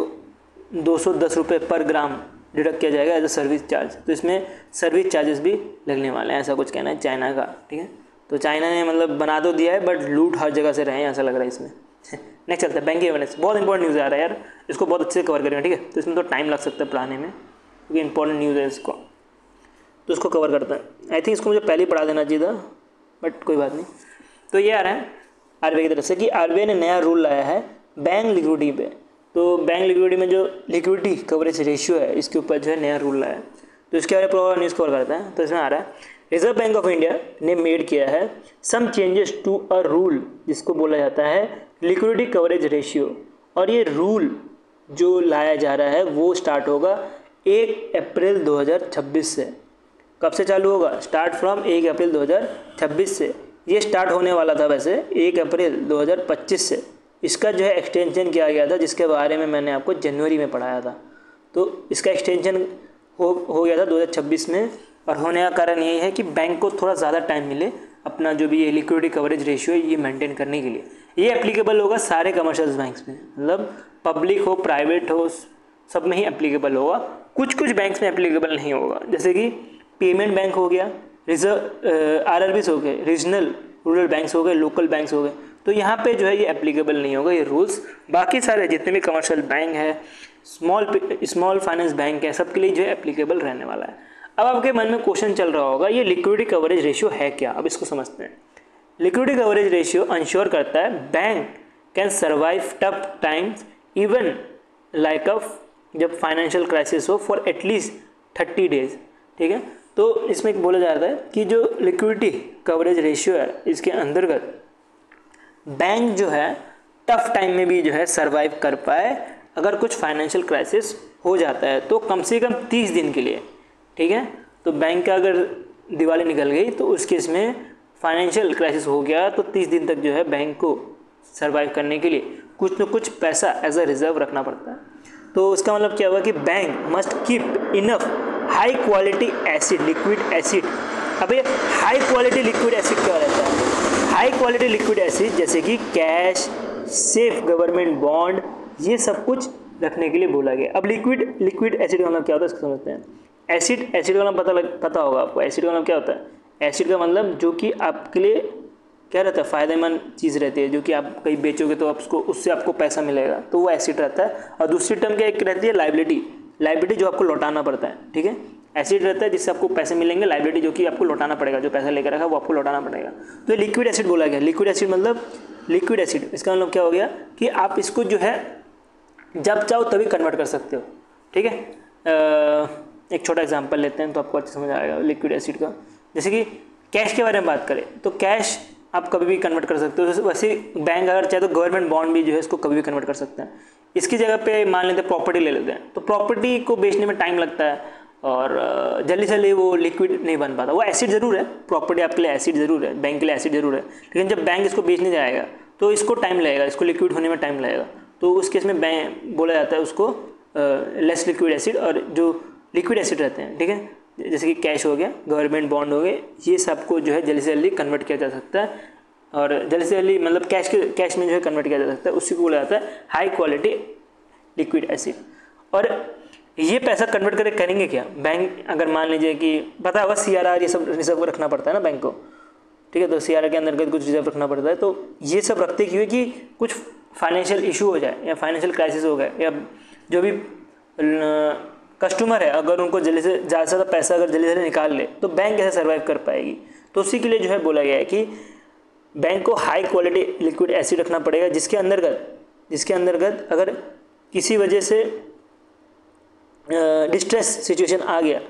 210 रुपये पर ग्राम डिडक्ट किया जाएगा एज अ सर्विस चार्ज। तो इसमें सर्विस चार्जेस भी लगने वाले हैं, ऐसा कुछ कहना है चाइना का। ठीक है, तो चाइना ने मतलब बना तो दिया है बट लूट हर जगह से रहे हैं, ऐसा लग रहा है इसमें। नेक्स्ट चलता है बैंकिंग अवेयरनेस। बहुत इंपॉर्टेंट न्यूज़ आ रहा है यार, इसको बहुत अच्छे से कवर करेंगे। ठीक है, तो इसमें तो टाइम लग सकता है पढ़ाने में, क्योंकि इंपॉर्टेंट न्यूज़ है इसको, तो इसको कवर करता है। आई थिंक इसको मुझे पहले ही पढ़ा देना चाहिए था, बट कोई बात नहीं। तो ये आ रहा है आरबीआई की तरफ से कि आरबीआई ने नया रूल लाया है बैंक लिक्विडिटी पे। तो बैंक लिक्विडिटी में जो लिक्विडिटी कवरेज रेशियो है, इसके ऊपर जो है नया रूल लाया है। तो इसके बारे में पूरा न्यूज़ कवर करता है। तो इसमें आ रहा है रिजर्व बैंक ऑफ इंडिया ने मेड किया है some changes to a rule, जिसको बोला जाता है लिक्विडिटी कवरेज रेशियो। और ये रूल जो लाया जा रहा है वो स्टार्ट होगा 1 अप्रैल 2026 से। कब से चालू होगा? स्टार्ट फ्रॉम 1 अप्रैल 2026 से। ये स्टार्ट होने वाला था वैसे 1 अप्रैल 2025 से। इसका जो है एक्सटेंशन किया गया था, जिसके बारे में मैंने आपको जनवरी में पढ़ाया था। तो इसका एक्सटेंशन हो गया था 2026 में, और होने का कारण यही है कि बैंक को थोड़ा ज़्यादा टाइम मिले अपना जो भी ये लिक्विडिटी कवरेज रेशियो है ये मेंटेन करने के लिए। ये एप्लीकेबल होगा सारे कमर्शियल बैंक्स में, मतलब पब्लिक हो प्राइवेट हो सब में ही एप्लीकेबल होगा। कुछ बैंक्स में एप्लीकेबल नहीं होगा, जैसे कि पेमेंट बैंक हो गया, रिजर्व आरआरबीज हो गए, रीजनल रूरल बैंक्स हो गए, लोकल बैंक्स हो गए। तो यहाँ पे जो है ये एप्लीकेबल नहीं होगा ये रूल्स। बाकी सारे जितने भी कमर्शियल बैंक है, स्मॉल फाइनेंस बैंक है, सबके लिए जो है एप्लीकेबल रहने वाला है। अब आपके मन में क्वेश्चन चल रहा होगा ये लिक्विडिटी कवरेज रेशियो है क्या। अब इसको समझते हैं। लिक्विडिटी कवरेज रेशियो इंश्योर करता है bank can survive tough times even like जब फाइनेंशियल क्राइसिस हो फॉर एटलीस्ट 30 डेज। ठीक है, तो इसमें बोला जाता है कि जो लिक्विडिटी कवरेज रेशियो है इसके अंतर्गत बैंक जो है टफ टाइम में भी जो है सरवाइव कर पाए अगर कुछ फाइनेंशियल क्राइसिस हो जाता है तो कम से कम 30 दिन के लिए। ठीक है, तो बैंक का अगर दिवाली निकल गई तो उस केस में फाइनेंशियल क्राइसिस हो गया तो 30 दिन तक जो है बैंक को सरवाइव करने के लिए कुछ न कुछ पैसा एज अ रिजर्व रखना पड़ता है। तो उसका मतलब क्या हुआ कि bank must keep enough high quality acid, liquid acid. अब ये हाई क्वालिटी लिक्विड एसिड क्या रहता है? हाई क्वालिटी लिक्विड एसिड जैसे कि कैश, सेफ गवर्नमेंट बॉन्ड, ये सब कुछ रखने के लिए बोला गया। अब लिक्विड एसिड का मतलब क्या होता है इसको समझते हैं। एसिड का मतलब पता होगा आपको। एसिड का मतलब क्या होता है? एसिड का मतलब जो कि आपके लिए क्या रहता है, फ़ायदेमंद चीज़ रहती है, जो कि आप कहीं बेचोगे तो आपको उससे आपको पैसा मिलेगा, तो वो एसिड रहता है। और दूसरी टर्म क्या एक रहती है लाइबिलिटी जो आपको लौटाना पड़ता है। ठीक है, एसिड रहता है जिससे आपको पैसे मिलेंगे, लाइबिलिटी जो कि आपको लौटाना पड़ेगा, जो पैसा लेकर रखा वो आपको लौटाना पड़ेगा। तो ये लिक्विड एसिड बोला गया। लिक्विड एसिड मतलब लिक्विड एसिड, इसका मतलब क्या हो गया कि आप इसको जो है जब चाहो तभी कन्वर्ट कर सकते हो। ठीक है, एक छोटा एग्जांपल लेते हैं तो आपको अच्छा समझ आएगा लिक्विड एसिड का। जैसे कि कैश के बारे में बात करें तो कैश आप कभी भी कन्वर्ट कर सकते हो। वैसे बैंक अगर चाहे तो गवर्नमेंट बॉन्ड भी जो है इसको कभी भी कन्वर्ट कर सकते हैं। इसकी जगह पे मान लेते हैं प्रॉपर्टी ले लेते हैं, तो प्रॉपर्टी को बेचने में टाइम लगता है और जल्दी से जल्दी वो लिक्विड नहीं बन पाता। वो एसिड ज़रूर है, प्रॉपर्टी आपके लिए एसिड ज़रूर है, बैंक के लिए एसिड ज़रूर है, लेकिन जब बैंक इसको बेचने जाएगा तो इसको टाइम लगेगा, इसको लिक्विड होने में टाइम लगेगा। तो उस केस में बैंक बोला जाता है उसको लेस लिक्विड एसिड। और जो लिक्विड एसिड रहते हैं, ठीक है, जैसे कि कैश हो गया, गवर्नमेंट बॉन्ड हो गए, ये सबको जो है जल्दी से जल्दी कन्वर्ट किया जा सकता है। और जल्दी से जल्दी मतलब कैश में जो है कन्वर्ट किया जा सकता है, उसी को बोला जाता है हाई क्वालिटी लिक्विड एसिड। और ये पैसा कन्वर्ट करेंगे क्या बैंक? अगर मान लीजिए कि पता होगा CRR ये सब रिजर्व रखना पड़ता है ना बैंक को। ठीक है, तो CRR के अंतर्गत कुछ रिजर्व रखना पड़ता है। तो ये सब रखते क्यों है कि कुछ फाइनेंशियल इशू हो जाए या फाइनेंशियल क्राइसिस हो गए, या जो भी कस्टमर है अगर उनको जल्दी से ज़्यादा पैसा अगर जल्दी से निकाल ले तो बैंक कैसे सर्वाइव कर पाएगी। तो उसी के लिए जो है बोला गया है कि बैंक को हाई क्वालिटी लिक्विड एसिड रखना पड़ेगा, जिसके अंतर्गत अगर किसी वजह से डिस्ट्रेस सिचुएशन आ गया,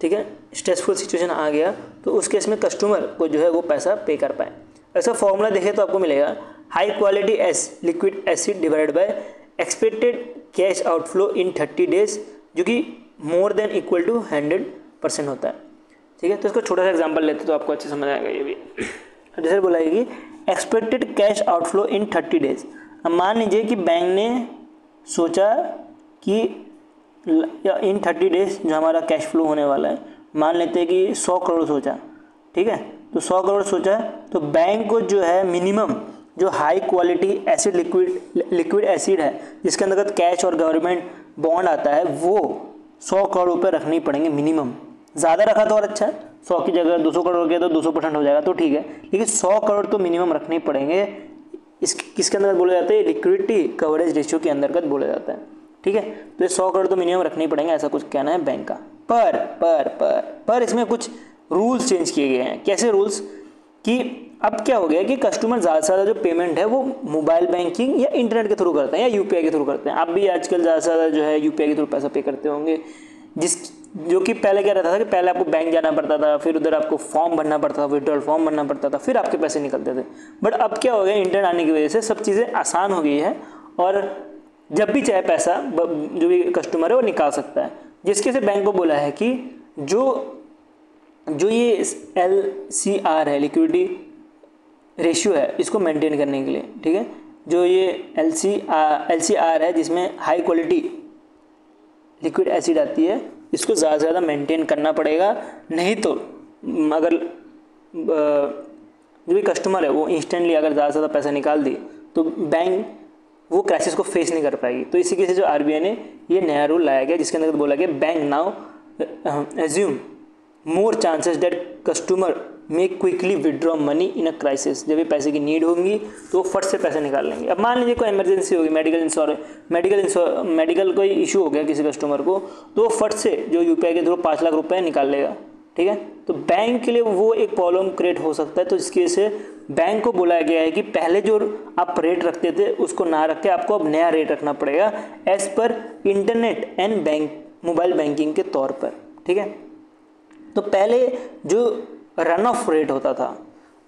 ठीक है, स्ट्रेसफुल सिचुएशन आ गया, तो उस केस में कस्टमर को जो है वो पैसा पे कर पाए। ऐसा फॉर्मूला देखें तो आपको मिलेगा high quality liquid acid divided by expected cash outflow in 30 days, जो कि मोर देन इक्वल टू 100% होता है। ठीक है, तो इसको छोटा सा एग्जांपल लेते तो आपको अच्छे समझ आएगा ये भी। जैसे बोला है कि एक्सपेक्टेड कैश आउटफ्लो इन 30 डेज। अब मान लीजिए कि बैंक ने सोचा कि इन 30 डेज जो हमारा कैश फ्लो होने वाला है, मान लेते हैं कि 100 करोड़ सोचा। ठीक है, तो 100 करोड़ सोचा तो बैंक को जो है मिनिमम जो high quality acid liquid asset है जिसके अंतर्गत कैश और गवर्नमेंट बॉन्ड आता है, वो 100 करोड़ रुपये रखनी पड़ेंगे मिनिमम। ज़्यादा रखा तो और अच्छा है, 100 की जगह 200 करोड़ हो गया तो 200% हो जाएगा तो ठीक है, लेकिन 100 करोड़ तो मिनिमम रखने पड़ेंगे। किसके अंदर बोला जाता है? लिक्विडिटी कवरेज रेशियो के अंतर्गत बोला जाता है। ठीक है, तो ये 100 करोड़ तो मिनिमम रखने पड़ेंगे, ऐसा कुछ कहना है बैंक का। पर इसमें कुछ रूल्स चेंज किए गए हैं। कैसे रूल्स? कि अब क्या हो गया कि कस्टमर ज़्यादा से ज़्यादा जो पेमेंट है वो मोबाइल बैंकिंग या इंटरनेट के थ्रू करते हैं या UPI के थ्रू करते हैं। आप भी आजकल ज़्यादा से ज़्यादा जो है UPI के थ्रू पैसा पे करते होंगे, जो कि पहले क्या रहता था कि पहले आपको बैंक जाना पड़ता था, फिर उधर आपको फॉर्म भरना पड़ता था, विड्रॉल फॉर्म भरना पड़ता था, फिर आपके पैसे निकलते थे। बट अब क्या हो गया, इंटरनेट आने की वजह से सब चीज़ें आसान हो गई है और जब भी चाहे पैसा जो भी कस्टमर है वो निकाल सकता है। जिसके से बैंक को बोला है कि जो ये LCR है, लिक्विडिटी रेशियो है, इसको मेंटेन करने के लिए, ठीक है, जो ये LCR है जिसमें हाई क्वालिटी लिक्विड एसिड आती है, इसको ज़्यादा से ज़्यादा मेंटेन करना पड़ेगा। नहीं तो अगर जो भी कस्टमर है वो इंस्टेंटली अगर ज़्यादा से ज़्यादा पैसा निकाल दी तो बैंक वो क्राइसिस को फेस नहीं कर पाएगी। तो इसी के से जो RBI ने ये नया रूल लाया गया जिसके अंदर बोला गया bank now assume more chances that customer may quickly withdraw money in a crisis. जब भी पैसे की नीड होगी तो वो फट से पैसे निकाल लेंगे। अब मान लीजिए कोई इमरजेंसी होगी, मेडिकल कोई इशू हो गया किसी कस्टमर को, तो वो फट से जो यूपीआई के थ्रू 5 लाख रुपए निकाल लेगा, ठीक है। तो बैंक के लिए वो एक प्रॉब्लम क्रिएट हो सकता है। तो इसकी वजह से बैंक को बुलाया गया है कि पहले जो आप रेट रखते थे उसको ना रख के आपको अब नया रेट रखना पड़ेगा as per internet and mobile banking के तौर पर, ठीक है। तो पहले जो रन ऑफ रेट होता था,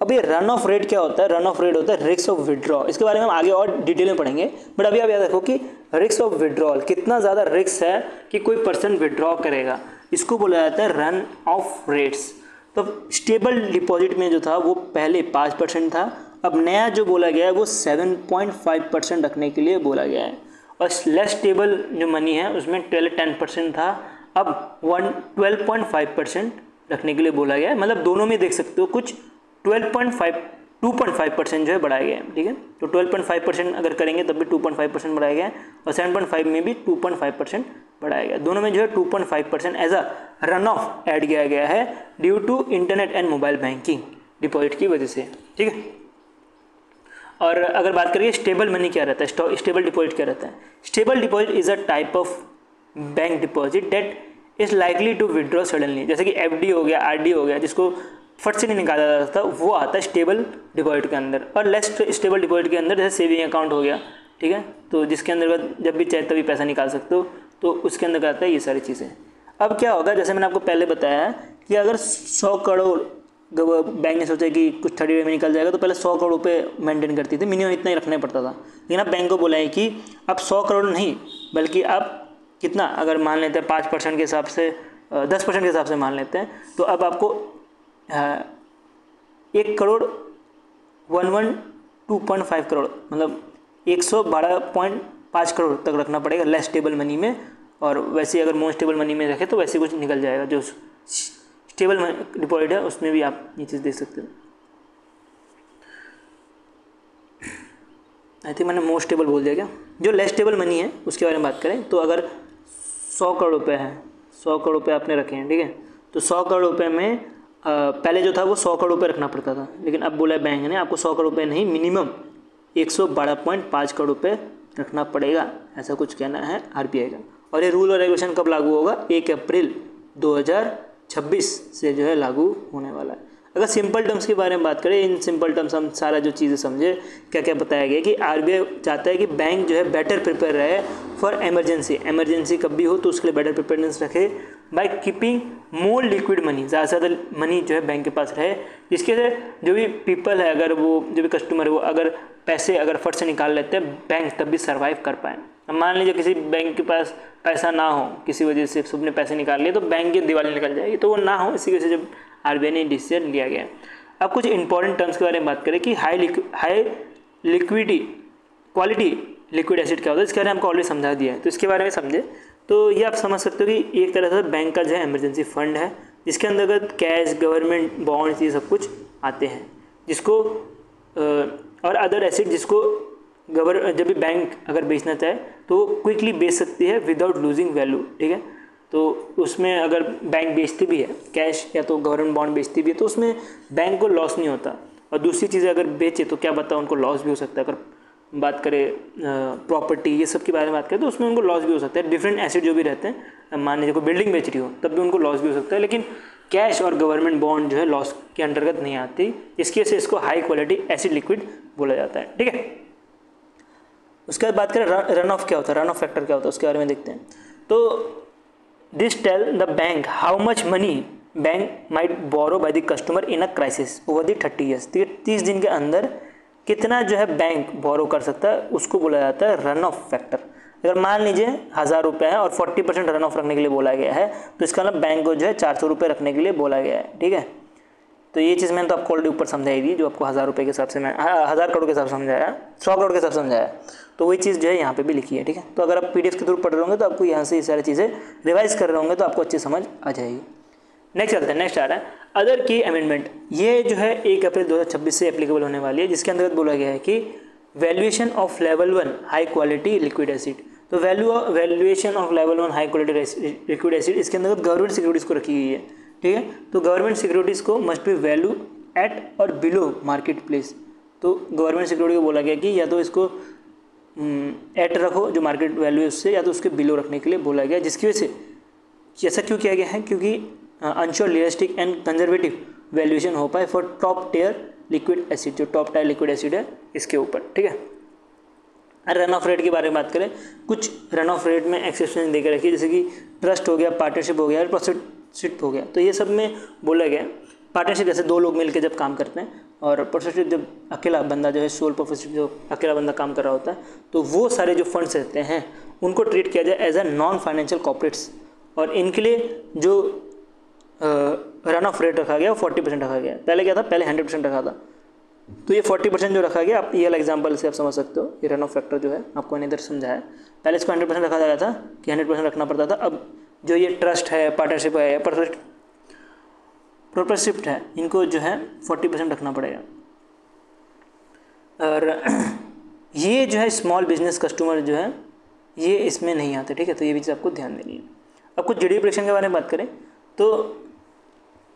अब ये रन ऑफ रेट क्या होता है? रन ऑफ रेट होता है रिस्क ऑफ विड्रॉ। इसके बारे में हम आगे और डिटेल में पढ़ेंगे, बट अभी आप याद रखो कि रिस्क ऑफ विड्रॉल, कितना ज़्यादा रिस्क है कि कोई पर्सन विड्रॉ करेगा, इसको बोला जाता है रन ऑफ रेट्स। तो स्टेबल डिपॉजिट में जो था वो पहले 5% था, अब नया जो बोला गया है वो 7.5% रखने के लिए बोला गया है। और लेस स्टेबल जो मनी है उसमें 10% था, अब 12.5% रखने के लिए बोला गया है। मतलब दोनों में देख सकते हो कुछ 2.5% जो है बढ़ाया गया है, ठीक है। तो 12.5% अगर करेंगे तब भी 2.5% बढ़ाया गया है, और 7.5 में भी 2.5% बढ़ाया गया। दोनों में जो है 2.5% as a run off add किया गया है due to internet and mobile banking deposit की वजह से, ठीक है। और अगर बात करिए स्टेबल मनी क्या रहता है, स्टेबल डिपॉजिट क्या रहता है? Stable deposit is a type of bank deposit that is likely to withdraw suddenly. जैसे कि एफडी हो गया, आरडी हो गया, जिसको फट से नहीं निकाला जा सकता, वो आता है स्टेबल डिपॉजिट के अंदर। और लेस स्टेबल डिपॉजिट के अंदर जैसे सेविंग अकाउंट हो गया, ठीक है, तो जिसके अंदर जब भी चाहे तभी पैसा निकाल सकते हो, तो उसके अंदर आता है ये सारी चीज़ें। अब क्या होगा, जैसे मैंने आपको पहले बताया कि अगर 100 करोड़ बैंक ने सोचा कि कुछ 30 डेज में निकल जाएगा, तो पहले 100 करोड़ रुपये मेंटेन करती थी, मिनिमम इतना ही रखना पड़ता था। लेकिन अब बैंक को बोला है कि अब 100 करोड़ नहीं, बल्कि आप कितना, अगर मान लेते हैं 5% के हिसाब से, 10% के हिसाब से मान लेते हैं, तो अब आपको 1 करोड़ 112.5 करोड़ मतलब 112.5 करोड़ तक रखना पड़ेगा लेस स्टेबल मनी में। और वैसे अगर मोस्ट स्टेबल मनी में रखे तो वैसे कुछ निकल जाएगा। जो स्टेबल डिपॉजिट है उसमें भी आप ये चीज़ देख सकते हो। आई थिंक मैंने मोस्ट स्टेबल बोल दिया क्या। जो लेस स्टेबल मनी है उसके बारे में बात करें तो अगर 100 करोड़ रुपये है, 100 करोड़ रुपये आपने रखे हैं, ठीक है, तो 100 करोड़ रुपये में पहले जो था वो 100 करोड़ रुपये रखना पड़ता था, लेकिन अब बोला बैंक ने आपको 100 करोड़ रुपये नहीं, मिनिमम 112.5 करोड़ रुपये रखना पड़ेगा, ऐसा कुछ कहना है आरबीआई का। और ये रूल और रेगुलेशन कब लागू होगा? 1 अप्रैल 2026 से जो है लागू होने वाला है। अगर सिंपल टर्म्स के बारे में बात करें, इन सिंपल टर्म्स हम सारा जो चीज़ें समझे, क्या क्या बताया गया कि आरबीआई चाहता है कि बैंक जो है बेटर प्रिपेयर रहे फॉर इमरजेंसी कब भी हो तो उसके लिए बेटर प्रिपेयरनेस रखे by keeping more liquid money, ज़्यादा से ज़्यादा मनी जो है बैंक के पास रहे, जिसके से जो भी पीपल है, अगर वो जो भी कस्टमर है वो अगर पैसे अगर फट से निकाल लेते हैं, बैंक तब भी सर्वाइव कर पाए। अब मान लीजिए किसी बैंक के पास पैसा ना हो, किसी वजह से सबने पैसे निकाल लिए, तो बैंक की दिवाली निकल जाएगी, तो वो ना हो, इसी वजह से जब आरबीआई ने डिसीजन लिया गया। अब कुछ इंपॉर्टेंट टर्म्स के बारे में बात करें कि हाई क्वालिटी लिक्विड एसिड क्या होता है, इसके बारे में हमको ऑलरेडी समझा दिया है, तो इसके बारे में समझे तो ये आप समझ सकते हो कि एक तरह से बैंक का जो है इमरजेंसी फंड है, जिसके अंतर्गत कैश, गवर्नमेंट बॉन्ड्स, ये सब कुछ आते हैं, जिसको और अदर एसिड जिसको जब भी बैंक अगर बेचना चाहे तो क्विकली बेच सकती है विदाउट लूजिंग वैल्यू, ठीक है। तो उसमें अगर बैंक बेचती भी है कैश या तो गवर्नमेंट बॉन्ड बेचती भी है तो उसमें बैंक को लॉस नहीं होता। और दूसरी चीज़ें अगर बेचे तो क्या बताओ उनको लॉस भी हो सकता है। अगर बात करें प्रॉपर्टी ये सब के बारे में बात करें तो उसमें उनको लॉस भी हो सकता है। डिफरेंट एसेट जो भी रहते हैं, मान लीजिए कोई बिल्डिंग बेच रही हो तब भी उनको लॉस भी हो सकता है, लेकिन कैश और गवर्नमेंट बॉन्ड जो है लॉस के अंतर्गत नहीं आती, इसकी वजह से इसको हाई क्वालिटी एसिड लिक्विड बोला जाता है, ठीक है। उसके बाद बात करें रन ऑफ क्या होता है, रन ऑफ फैक्टर क्या होता है, उसके बारे में देखते हैं। तो this tell the bank how much money bank might borrow by the customer in a crisis over the 30 years. 30 दिन के अंदर कितना जो है बैंक बोरो कर सकता है, उसको बोला जाता है रन ऑफ फैक्टर। अगर मान लीजिए 1000 रुपये है और 40% रन ऑफ रखने के लिए बोला गया है, तो इसका मतलब बैंक को जो है 400 रुपये रखने के लिए बोला गया है, ठीक है। तो ये चीज़ मैंने तो आपको ऑलरेडी ऊपर समझाई दी, जो आपको 1000 रुपये के हिसाब से मैं 1000 करोड़ के हिसाब से समझाया, 100 करोड़ के हिसाब से समझाया, तो वही चीज़ जो है यहाँ पे भी लिखी है, ठीक है। तो अगर आप पीडीएफ के थ्रू पढ़ रहे होंगे तो आपको यहाँ से ये सारी चीज़ें रिवाइज कर रहे होंगे तो आपको अच्छी समझ आ जाएगी। नेक्स्ट चलते हैं, नेक्स्ट आ रहा है अदर की अमेंडमेंट। ये जो है 1 अप्रैल 2026 से एप्लीकेबल होने वाली है, जिसके अंतर्गत बोला गया है कि valuation of level 1 high quality liquid acid. तो valuation of level 1 high quality liquid acid, इसके अंतर्गत गवर्नमेंट सिक्योरिटीज़ को रखी गई है, ठीक है। तो गवर्नमेंट सिक्योरिटीज़ को मस्ट बी वैल्यू एट और बिलो मार्केट प्लेस। तो गवर्नमेंट सिक्योरिटी को बोला गया कि या तो इसको एट रखो जो मार्केट वैल्यू है उससे, या तो उसके बिलो रखने के लिए बोला गया, जिसकी वजह से ऐसा क्यों किया गया है, क्योंकि ensure realistic and conservative valuation हो पाए for top tier liquid asset, जो टॉप टायर लिक्विड एसिड है इसके ऊपर, ठीक है। रन ऑफ रेट के बारे में बात करें, कुछ रन ऑफ रेट में एक्सेप्शन दे के रखी, जैसे कि ट्रस्ट हो गया, पार्टनरशिप हो गया और प्रोफेटरशिप हो गया। तो ये सब में बोला गया पार्टनरशिप जैसे दो लोग मिलकर जब काम करते हैं, और प्रोफेटरशिप जब अकेला बंदा जो है सोल प्रोफेटरशिप जो अकेला बंदा काम कर रहा होता है, तो वो सारे जो फंड्स रहते हैं उनको ट्रीट किया जाए as a non financial corporates, और इनके लिए जो रन ऑफ रेट रखा गया वो 40% रखा गया। पहले क्या था, पहले 100% रखा था, तो ये 40% जो रखा गया, आप ये वाला एग्जांपल से आप समझ सकते हो। ये रन ऑफ फैक्टर जो है आपको इधर समझाया, पहले इसको 100% रखा गया था कि 100% रखना पड़ता था। अब जो ये ट्रस्ट है, पार्टनरशिप है या प्रोफेटरशिप है, इनको जो है 40% रखना पड़ेगा। और ये जो है स्मॉल बिजनेस कस्टमर जो है ये इसमें नहीं आते, ठीक है। तो ये भी चीज़ आपको ध्यान देनी है। अब कुछ जीडीपी प्रेडिक्शन के बारे में बात करें तो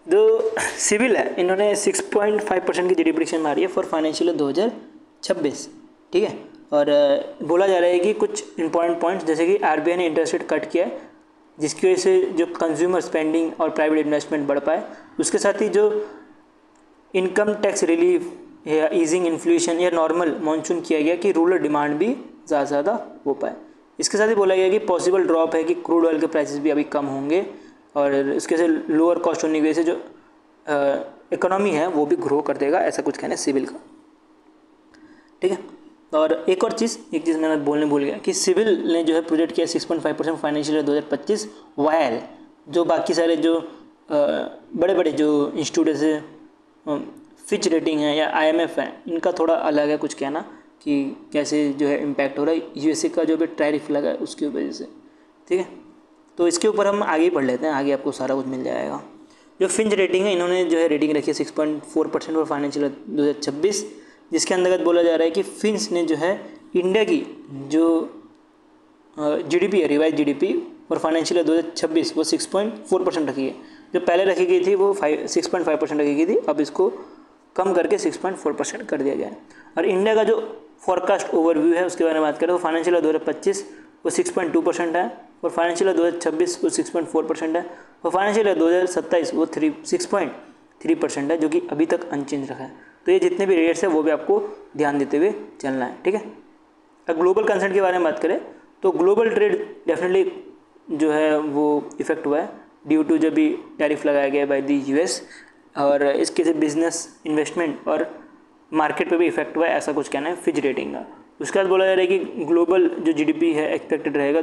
जो सिविल है इन्होंने 6.5% की जीडीपी प्रेडिक्शन मारी है फॉर फाइनेंशियल 2026, ठीक है। और बोला जा रहा है कि कुछ इंपॉर्टेंट पॉइंट्स जैसे कि आरबीआई ने इंटरेस्ट रेट कट किया है, जिसकी वजह से जो कंज्यूमर स्पेंडिंग और प्राइवेट इन्वेस्टमेंट बढ़ पाए, उसके साथ ही जो इनकम टैक्स रिलीफ या ईजिंग इन्फ्लेशन या नॉर्मल मॉनसून किया गया कि रूरल डिमांड भी ज़्यादा से ज़्यादा हो पाए। इसके साथ ही बोला गया कि पॉसिबल ड्रॉप है कि क्रूड ऑयल के प्राइसेस भी अभी कम होंगे, और इसके से लोअर कॉस्ट होने की वजह से जो इकोनॉमी है वो भी ग्रो कर देगा, ऐसा कुछ कहना है सिविल का, ठीक है। और एक चीज़ मैं बोलने भूल गया कि सिविल ने जो है प्रोजेक्ट किया 6.5% फाइनेंशियल 2025, वायल जो बाकी सारे जो बड़े बड़े जो इंस्टीट्यूट जैसे फिच रेटिंग है या IMF है, इनका थोड़ा अलग है कुछ कहना कि कैसे जो है इम्पैक्ट हो रहा है USA का जो भी टैरिफ लगा है उसकी वजह से, ठीक है। तो इसके ऊपर हम आगे ही पढ़ लेते हैं, आगे आपको सारा कुछ मिल जाएगा। जो फिंच रेटिंग है, इन्होंने जो है रेटिंग रखी है 6.4% और फाइनेंशियल 2026, जिसके अंतर्गत बोला जा रहा है कि फिंच ने जो है इंडिया की जो GDP है, रिवाइज GDP और फाइनेंशियल 2026 वो 6.4% रखी है। जो पहले रखी गई थी वो 6.5% रखी गई थी, अब इसको कम करके 6.4% कर दिया गया है। और इंडिया का जो फॉरकास्ट ओवरव्यू है उसके बारे में बात करें तो फाइनेंशियल 2025 वो 6.2% है, और फाइनेंशियल 2026 वो 6.4% है, और फाइनेंशियल 2027 वो 6.3% है, जो कि अभी तक अनचेंज रखा है। तो ये जितने भी रेट्स हैं वो भी आपको ध्यान देते हुए चलना है, ठीक है। अब ग्लोबल कंसर्न के बारे में बात करें तो ग्लोबल ट्रेड डेफिनेटली जो है वो इफेक्ट हुआ है ड्यू टू जब भी टैरिफ लगाया गया बाय द US, और इसके से बिजनेस इन्वेस्टमेंट और मार्केट पे भी इफेक्ट हुआ है, ऐसा कुछ कहना है फिच रेटिंग का। उसके बाद बोला जा रहा है कि ग्लोबल जो GDP है एक्सपेक्टेड रहेगा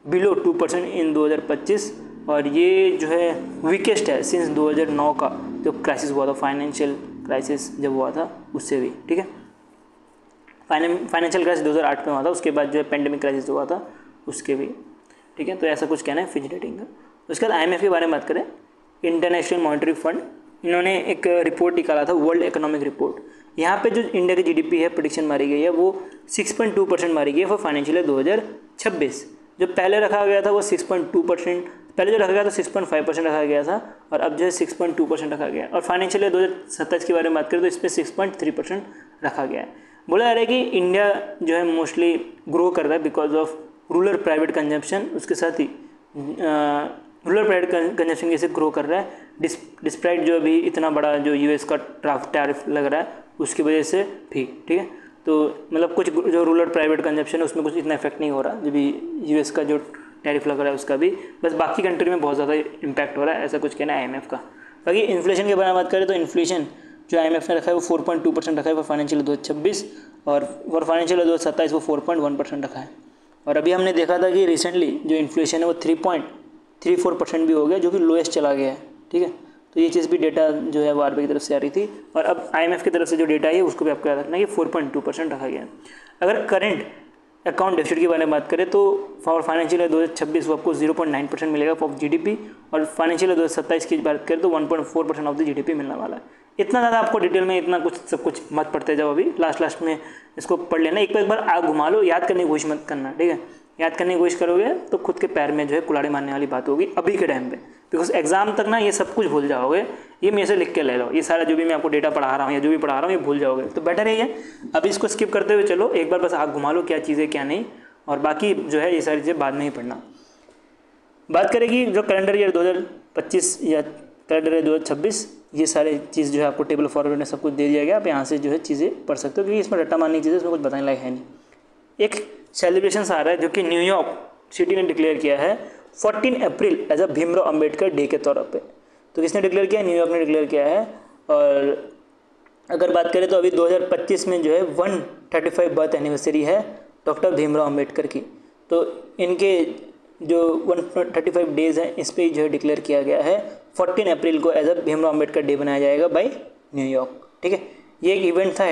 बिलो 2% इन 2025, और ये जो है वीकेस्ट है सिंस 2009 का जो क्राइसिस हुआ था, फाइनेंशियल क्राइसिस जब हुआ था उससे भी, ठीक है। फाइनेंशियल क्राइसिस 2008 में हुआ था, उसके बाद जो है पेंडेमिक क्राइसिस हुआ था उसके भी, ठीक है। तो ऐसा कुछ कहना है फिच रेटिंग का। उसके बाद IMF के बारे में बात करें, इंटरनेशनल मॉनेटरी फंड, इन्होंने एक रिपोर्ट निकाला था वर्ल्ड इकोनॉमिक रिपोर्ट। यहाँ पे जो इंडिया की GDP है प्रेडिक्शन मारी गई है वो 6.2% मारी गई है फॉर फाइनेंशियल 2026। जो पहले रखा गया था वो 6.2%, पहले जो रखा गया था 6.5% रखा गया था, और अब जो है 6.2% रखा गया है। और फाइनेंशियल 2027 के बारे में बात करें तो इस पर 6.3% रखा गया है। बोला जा रहा है कि इंडिया जो है मोस्टली ग्रो कर रहा है because of rural private consumption, उसके साथ ही रूरल प्राइवेट कंजम्पशन कैसे ग्रो कर रहा है डिस्प्राइट जो अभी इतना बड़ा जो US का टैरिफ लग रहा है उसकी वजह से भी, ठीक है। तो मतलब कुछ जो रूरल प्राइवेट कंजम्पशन है उसमें कुछ इतना इफेक्ट नहीं हो रहा, जो भी US का जो टैरिफ लग रहा है उसका भी, बस बाकी कंट्री में बहुत ज़्यादा इम्पैक्ट हो रहा है, ऐसा कुछ कहना है IMF का। बाकी इन्फ्लेशन के बारे में बात करें तो इन्फ्लेशन जो IMF ने रखा है वो 4.2% रखा है फॉर फाइनेंशियल 2026, और फॉर फाइनेंशियल 2027 वो 4.1% रखा है। और अभी हमने देखा था कि रिसेंटली जो इन्फ्लेशन है वो 3.34% भी हो गया, जो कि लोएस्ट चला गया है, ठीक है। तो ये चीज़ भी डेटा जो है वो RBI की तरफ से आ रही थी, और अब IMF की तरफ से जो डेटा है उसको भी आपको याद रखना है कि 4.2% रखा गया है। अगर करंट अकाउंट डेफिसिट की बारे में बात करें तो फॉर फाइनेंशियल 2026 वो आपको 0.9% मिलेगा फॉर GDP, और फाइनेंशियल 2027 की बात करें तो 1.4% ऑफ द GDP मिलने वाला है। इतना ज़्यादा आपको डिटेल में इतना कुछ सब कुछ मत पढ़ते जाओ, अभी लास्ट में इसको पढ़ लेना, एक बार आग घुमा लो, याद करने की कोशिश मत करना, ठीक है। याद करने की कोशिश करोगे तो खुद के पैर में जो है कुल्हाड़ी मारने वाली बात होगी अभी के टाइम पे, बिकॉज एग्जाम तक ना ये सब कुछ भूल जाओगे, ये मेरे से लिख के ले लो, ये सारा जो भी मैं आपको डेटा पढ़ा रहा हूँ या जो भी पढ़ा रहा हूँ ये भूल जाओगे, तो बेटर है ये अभी इसको स्किप करते हुए चलो, एक बार बस आँख घुमा लो क्या चीज़ है क्या नहीं, और बाकी जो है ये सारी चीज़ें बाद में ही पढ़ना। बात करेगी जो कैलेंडर ईयर 2025 या कैलेंडर ईयर 2026, ये सारे चीज़ जो है आपको टेबल फॉरवर्ड में सब कुछ दे दिया गया, आप यहाँ से जो है चीज़ें पढ़ सकते हो, क्योंकि इसमें रट्टा मारने की चीज़ें इसमें कुछ बताने लायक है नहीं। एक सेलिब्रेशन आ रहा है जो कि न्यूयॉर्क सिटी ने डिक्लेयर किया है 14 April as a Bhimrao Ambedkar day के तौर पे। तो किसने डिक्लेयर किया? न्यूयॉर्क ने डिक्लेयर किया है। और अगर बात करें तो अभी 2025 में जो है 135 बर्थ एनिवर्सरी है डॉक्टर भीमराव अंबेडकर की, तो इनके जो 135 डेज़ हैं इस पर जो है डिक्लेयर किया गया है 14 अप्रैल को as a Bhimrao Ambedkar day बनाया जाएगा बाय न्यूयॉर्क। ठीक है, ये एक इवेंट था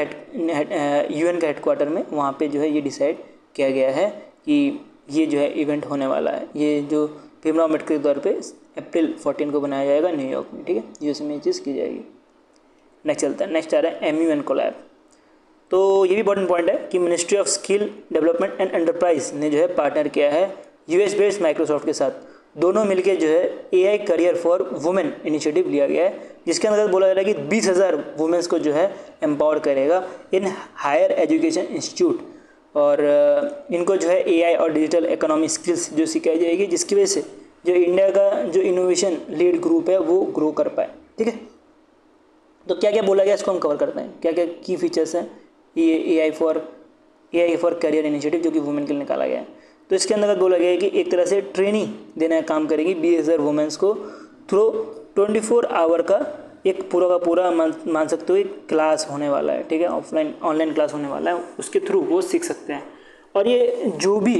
UN का हेडक्वार्टर में, वहाँ पे जो है ये डिसाइड किया गया है कि ये जो है इवेंट होने वाला है, ये जो भीमराव अंबेडकर के तौर पे अप्रैल 14 को बनाया जाएगा न्यूयॉर्क में। ठीक है, यूएस में ये चीज़ की जाएगी। नेक्स्ट चलता है, नेक्स्ट आ रहा है MUN कोलैब। तो ये भी बहुत इंपॉर्टेंट है कि ministry of skill development and enterprise ने जो है पार्टनर किया है US बेस्ड माइक्रोसॉफ्ट के साथ, दोनों मिलकर जो है AI career for women initiative लिया गया है, जिसके अंदर बोला जा रहा है कि 20,000 वुमेन्स को जो है एम्पावर करेगा इन हायर एजुकेशन इंस्टीट्यूट, और इनको जो है AI और डिजिटल इकोनॉमी स्किल्स जो सिखाई जाएगी, जिसकी वजह से जो इंडिया का जो इनोवेशन लीड ग्रुप है वो ग्रो कर पाए। ठीक है, तो क्या क्या बोला गया इसको हम कवर करते हैं, क्या क्या की फीचर्स हैं ये AI फॉर करियर इनिशिएटिव जो कि वुमेन के लिए निकाला गया है। तो इसके अंदर बोला गया है कि एक तरह से ट्रेनिंग देने का काम करेगी 20,000 वुमेन्स को थ्रू 24 आवर का एक पूरा का पूरा मान सकते हो एक क्लास होने वाला है। ठीक है, ऑनलाइन क्लास होने वाला है, उसके थ्रू वो सीख सकते हैं। और ये जो भी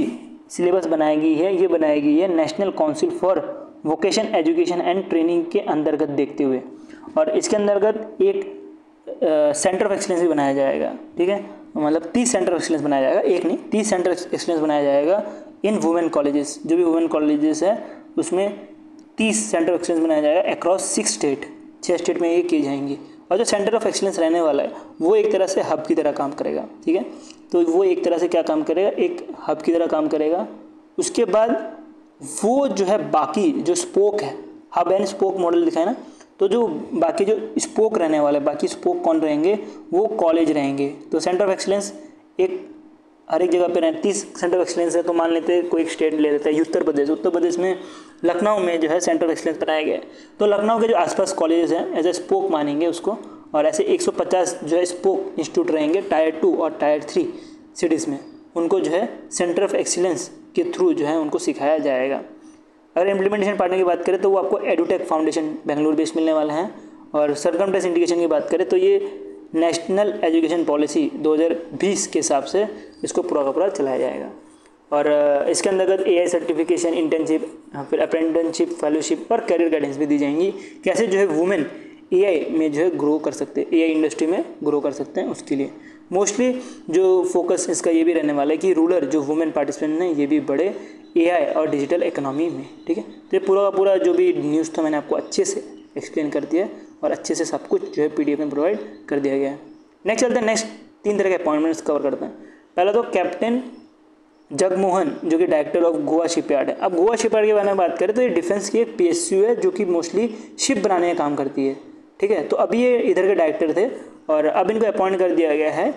सिलेबस बनाई गई है ये बनाई गई है national council for vocation education and training के अंतर्गत देखते हुए, और इसके अंतर्गत एक सेंटर ऑफ एक्सीलेंस भी बनाया जाएगा। ठीक है, मतलब 30 सेंटर ऑफ एक्सीलेंस बनाया जाएगा, एक नहीं 30 सेंटर ऑफ एक्सीलेंस बनाया जाएगा इन वुमेन कॉलेजेस, जो भी वुमेन कॉलेजेस है उसमें 30 सेंटर ऑफ एक्सीलेंस बनाया जाएगा अक्रॉस 6 स्टेट में ये किए जाएंगे। और जो सेंटर ऑफ एक्सीलेंस रहने वाला है वो एक तरह से हब की तरह काम करेगा। ठीक है, तो वो एक तरह से क्या काम करेगा, एक हब की तरह काम करेगा। उसके बाद वो जो है बाकी जो स्पोक है, हब एंड स्पोक मॉडल दिखाए ना, तो जो बाकी जो स्पोक रहने वाले, बाकी स्पोक कौन रहेंगे, वो कॉलेज रहेंगे। तो सेंटर ऑफ एक्सीलेंस एक हर एक जगह पे रहे, 30 सेंटर ऑफ एक्सीलेंस है, तो मान लेते हैं कोई एक स्टेट ले लेते हैं उत्तर प्रदेश में लखनऊ में जो है सेंटर ऑफ एक्सीलेंस बनाया गया है, तो लखनऊ के जो आसपास कॉलेजेस हैं एज ए स्पोक मानेंगे उसको, और ऐसे 150 जो है स्पोक इंस्टीट्यूट रहेंगे टायर 2 और टायर 3 सिटीज़ में, उनको जो है सेंटर ऑफ एक्सीलेंस के थ्रू जो है उनको सिखाया जाएगा। अगर इम्प्लीमेंटेशन पार्टनर की बात करें तो वो आपको एडुटेक फाउंडेशन बेंगलुरु बेस्ड मिलने वाला है। और सरकमटेंस इंडिकेशन की बात करें तो ये नेशनल एजुकेशन पॉलिसी 2020 के हिसाब से इसको पूरा का पूरा चलाया जाएगा। और इसके अंतर्गत AI सर्टिफिकेशन, इंटर्नशिप, फिर अप्रेंटिसशिप, फेलोशिप और करियर गाइडेंस भी दी जाएंगी, कैसे जो है वुमेन AI में जो है ग्रो कर सकते हैं, AI इंडस्ट्री में ग्रो कर सकते हैं। उसके लिए मोस्टली जो फोकस इसका ये भी रहने वाला है कि रूरल जो वुमेन पार्टिसिपेंट हैं ये भी बढ़े AI और डिजिटल इकोनॉमी में। ठीक है, तो ये पूरा का पूरा जो भी न्यूज़ था मैंने आपको अच्छे से एक्सप्लेन कर दिया और अच्छे से सब कुछ जो है PDF में प्रोवाइड कर दिया गया है। नेक्स्ट चलते हैं, नेक्स्ट 3 तरह के अपॉइंटमेंट्स कवर करते हैं। पहला तो कैप्टन जगमोहन जो कि डायरेक्टर ऑफ गोवा शिपयार्ड है। अब गोवा शिपयार्ड के बारे में बात करें तो ये डिफेंस की एक PSU है जो कि मोस्टली शिप बनाने का काम करती है। ठीक है, तो अभी ये इधर के डायरेक्टर थे और अब इनको अपॉइंट कर दिया गया है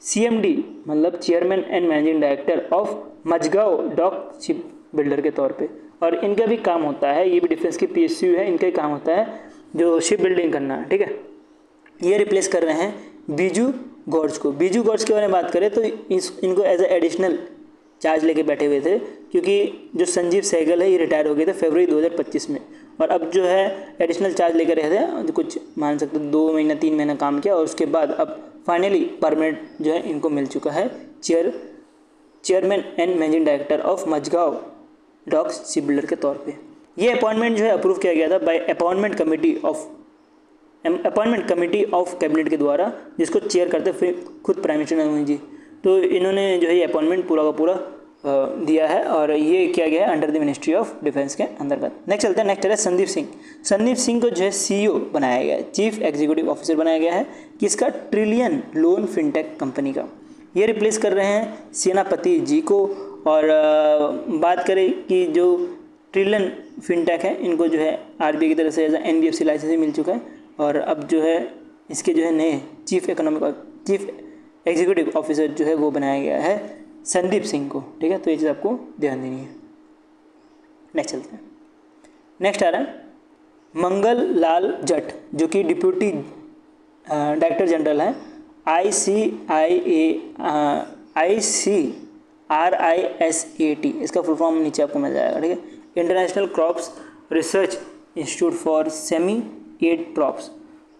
CMD मतलब chairman and managing director of Mazagon dock ship builder के तौर पे। और इनका भी काम होता है, ये भी डिफेंस की PSU है, इनका ही काम होता है जो शिप बिल्डिंग करना। ठीक है, ये रिप्लेस कर रहे हैं बीजू गॉर्ज को। बीजू गॉर्ज के बारे में बात करें तो इनको एज ए एडिशनल चार्ज लेके बैठे हुए थे, क्योंकि जो संजीव सहगल है ये रिटायर हो गए थे फरवरी 2025 में, और अब जो है एडिशनल चार्ज लेकर रहे थे, कुछ मान सकते 2 महीना 3 महीना काम किया और उसके बाद अब फाइनली परमानेंट जो है इनको मिल चुका है chairman and managing director of Mazagon dock ship builder के तौर पे। ये अपॉइंटमेंट जो है अप्रूव किया गया था bye appointment committee of cabinet के द्वारा, जिसको चेयर करते फिर खुद प्राइम मिनिस्टर नरेंद्र मोदी जी। तो इन्होंने जो है ये अपॉइंटमेंट पूरा का पूरा दिया है और ये किया गया है under the ministry of defence के अंतर्गत। नेक्स्ट चलते हैं, नेक्स्ट है संदीप सिंह। संदीप सिंह को जो है CEO बनाया गया है, चीफ एग्जीक्यूटिव ऑफिसर बनाया गया है किसका, ट्रिलियन लोन फिनटेक कंपनी का। ये रिप्लेस कर रहे हैं सेनापति जी को। और बात करें कि जो ट्रिलियन फिनटेक है, इनको जो है आरबीआई की तरफ से एज NBFC लाइसेंस मिल चुका है। और अब जो है इसके जो है नए चीफ एग्जीक्यूटिव ऑफिसर जो है वो बनाया गया है संदीप सिंह को, ठीक है। तो ये चीज़ आपको ध्यान देनी है। नेक्स्ट चलते हैं। नेक्स्ट आ रहा है मंगल लाल जट, जो कि डिप्यूटी डायरेक्टर जनरल है ICRISAT, इसका फुल फॉर्म नीचे आपको मिल जाएगा, ठीक है। International crops research institute for semi arid crops.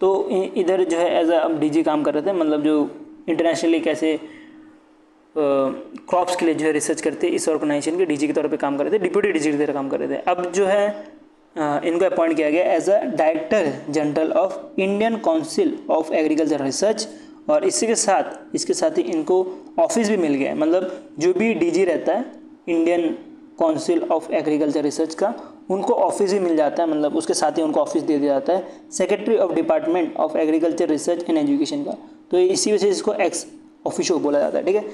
तो इधर जो है एज अ DG काम कर रहे थे, मतलब जो इंटरनेशनली कैसे क्रॉप्स के लिए जो है रिसर्च करते, इस ऑर्गेनाइजेशन के DG के तौर पे काम कर रहे थे, डिप्यूटी DG की तरह काम कर रहे थे। अब जो है इनको अपॉइंट किया गया as a director general of Indian council of agriculture research. और इसके साथ ही इनको ऑफिस भी मिल गया है, मतलब जो भी DG रहता है Indian council of agriculture research का, उनको ऑफिस भी मिल जाता है, मतलब उसके साथ ही उनको ऑफिस दे दिया जाता है secretary of department of agriculture research and education का। तो इसी वजह से इसको एक्स ऑफिशियो बोला जाता है, ठीक है।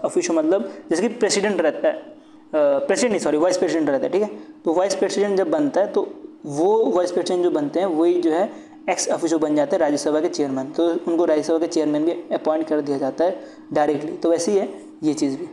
ऑफिशियो मतलब जैसे कि प्रेसिडेंट रहता है, वाइस प्रेसिडेंट रहता है, ठीक है। तो वाइस प्रेसिडेंट जब बनता है तो वो वाइस प्रेसिडेंट जो बनते हैं वही जो है एक्स ऑफिशियो बन जाते हैं राज्यसभा के चेयरमैन। तो उनको राज्यसभा के चेयरमैन भी अपॉइंट कर दिया जाता है डायरेक्टली। तो वैसे ही है ये चीज़ भी।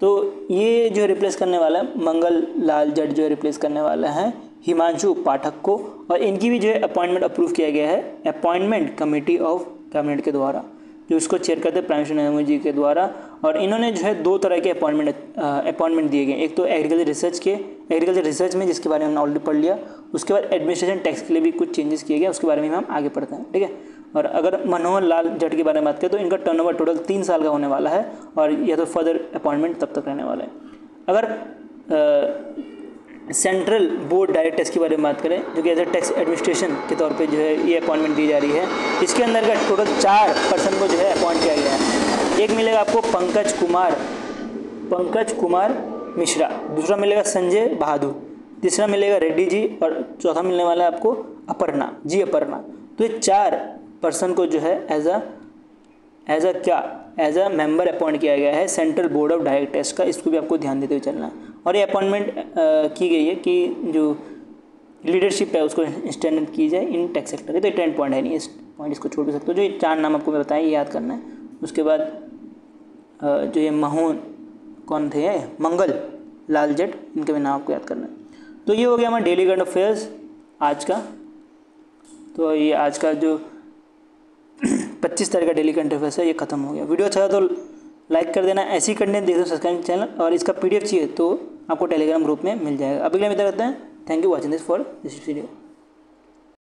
तो ये जो रिप्लेस करने वाला है मंगल लाल जट, जो है रिप्लेस करने वाला है हिमांशु पाठक को। और इनकी भी जो है अपॉइंटमेंट अप्रूव किया गया है अपॉइंटमेंट कमेटी ऑफ कैबिनेट के द्वारा, जो इसको चेयर करते हैं प्राइम मिनिस्टर नरेंद्र मोदी जी के द्वारा। और इन्होंने जो है 2 तरह के अपॉइंटमेंट दिए गए, एक तो एग्रीकल्चर रिसर्च में, जिसके बारे में हमने ऑलरेडी पढ़ लिया। उसके बाद एडमिनिस्ट्रेशन टैक्स के लिए भी कुछ चेंजेस किए गए, उसके बारे में हम आगे पढ़ते हैं, ठीक है। और अगर मनोहर लाल जट के बारे में बात करें तो इनका टर्नओवर टोटल 3 साल का होने वाला है, और यह तो फर्दर अपॉइंटमेंट तब तक रहने वाला है। अगर सेंट्रल बोर्ड डायरेक्ट टैक्स के बारे में बात करें, जो कि एज ए टैक्स एडमिनिस्ट्रेशन के तौर पे जो है ये अपॉइंटमेंट दी जा रही है, इसके अंदर का टोटल 4 पर्सन को जो है अपॉइंट किया गया है। एक मिलेगा आपको पंकज कुमार मिश्रा, दूसरा मिलेगा संजय बहादुर, तीसरा मिलेगा रेड्डी जी, और चौथा मिलने वाला है आपको अपर्णा। तो ये 4 पर्सन को जो है एज अ मेंबर अपॉइंट किया गया है central board of direct tax का। इसको भी आपको ध्यान देते हुए चलना है। और ये अपॉइंटमेंट की गई है कि जो लीडरशिप है उसको इंस्टेंट की जाए इन टैक्स सेक्टर। तो 10 पॉइंट है नहीं, इस पॉइंट इसको छोड़ भी सकते हो। जो ये 4 नाम आपको मैं बताया, ये याद करना है। उसके बाद जो ये कौन थे, मंगल लाल जट, इनके भी नाम आपको याद करना है। तो ये हो गया हमारा डेली करंट अफेयर्स आज का। तो ये आज का जो 25 तारीख का डेली करंट अफेयर्स है ये खत्म हो गया। वीडियो अच्छा था तो लाइक कर देना। ऐसी कंटेंट देखते हो सब्सक्राइब चैनल, और इसका PDF चाहिए तो आपको टेलीग्राम ग्रुप में मिल जाएगा। अभी के लिए मिलते रहते हैं। Thank you watching this for this video.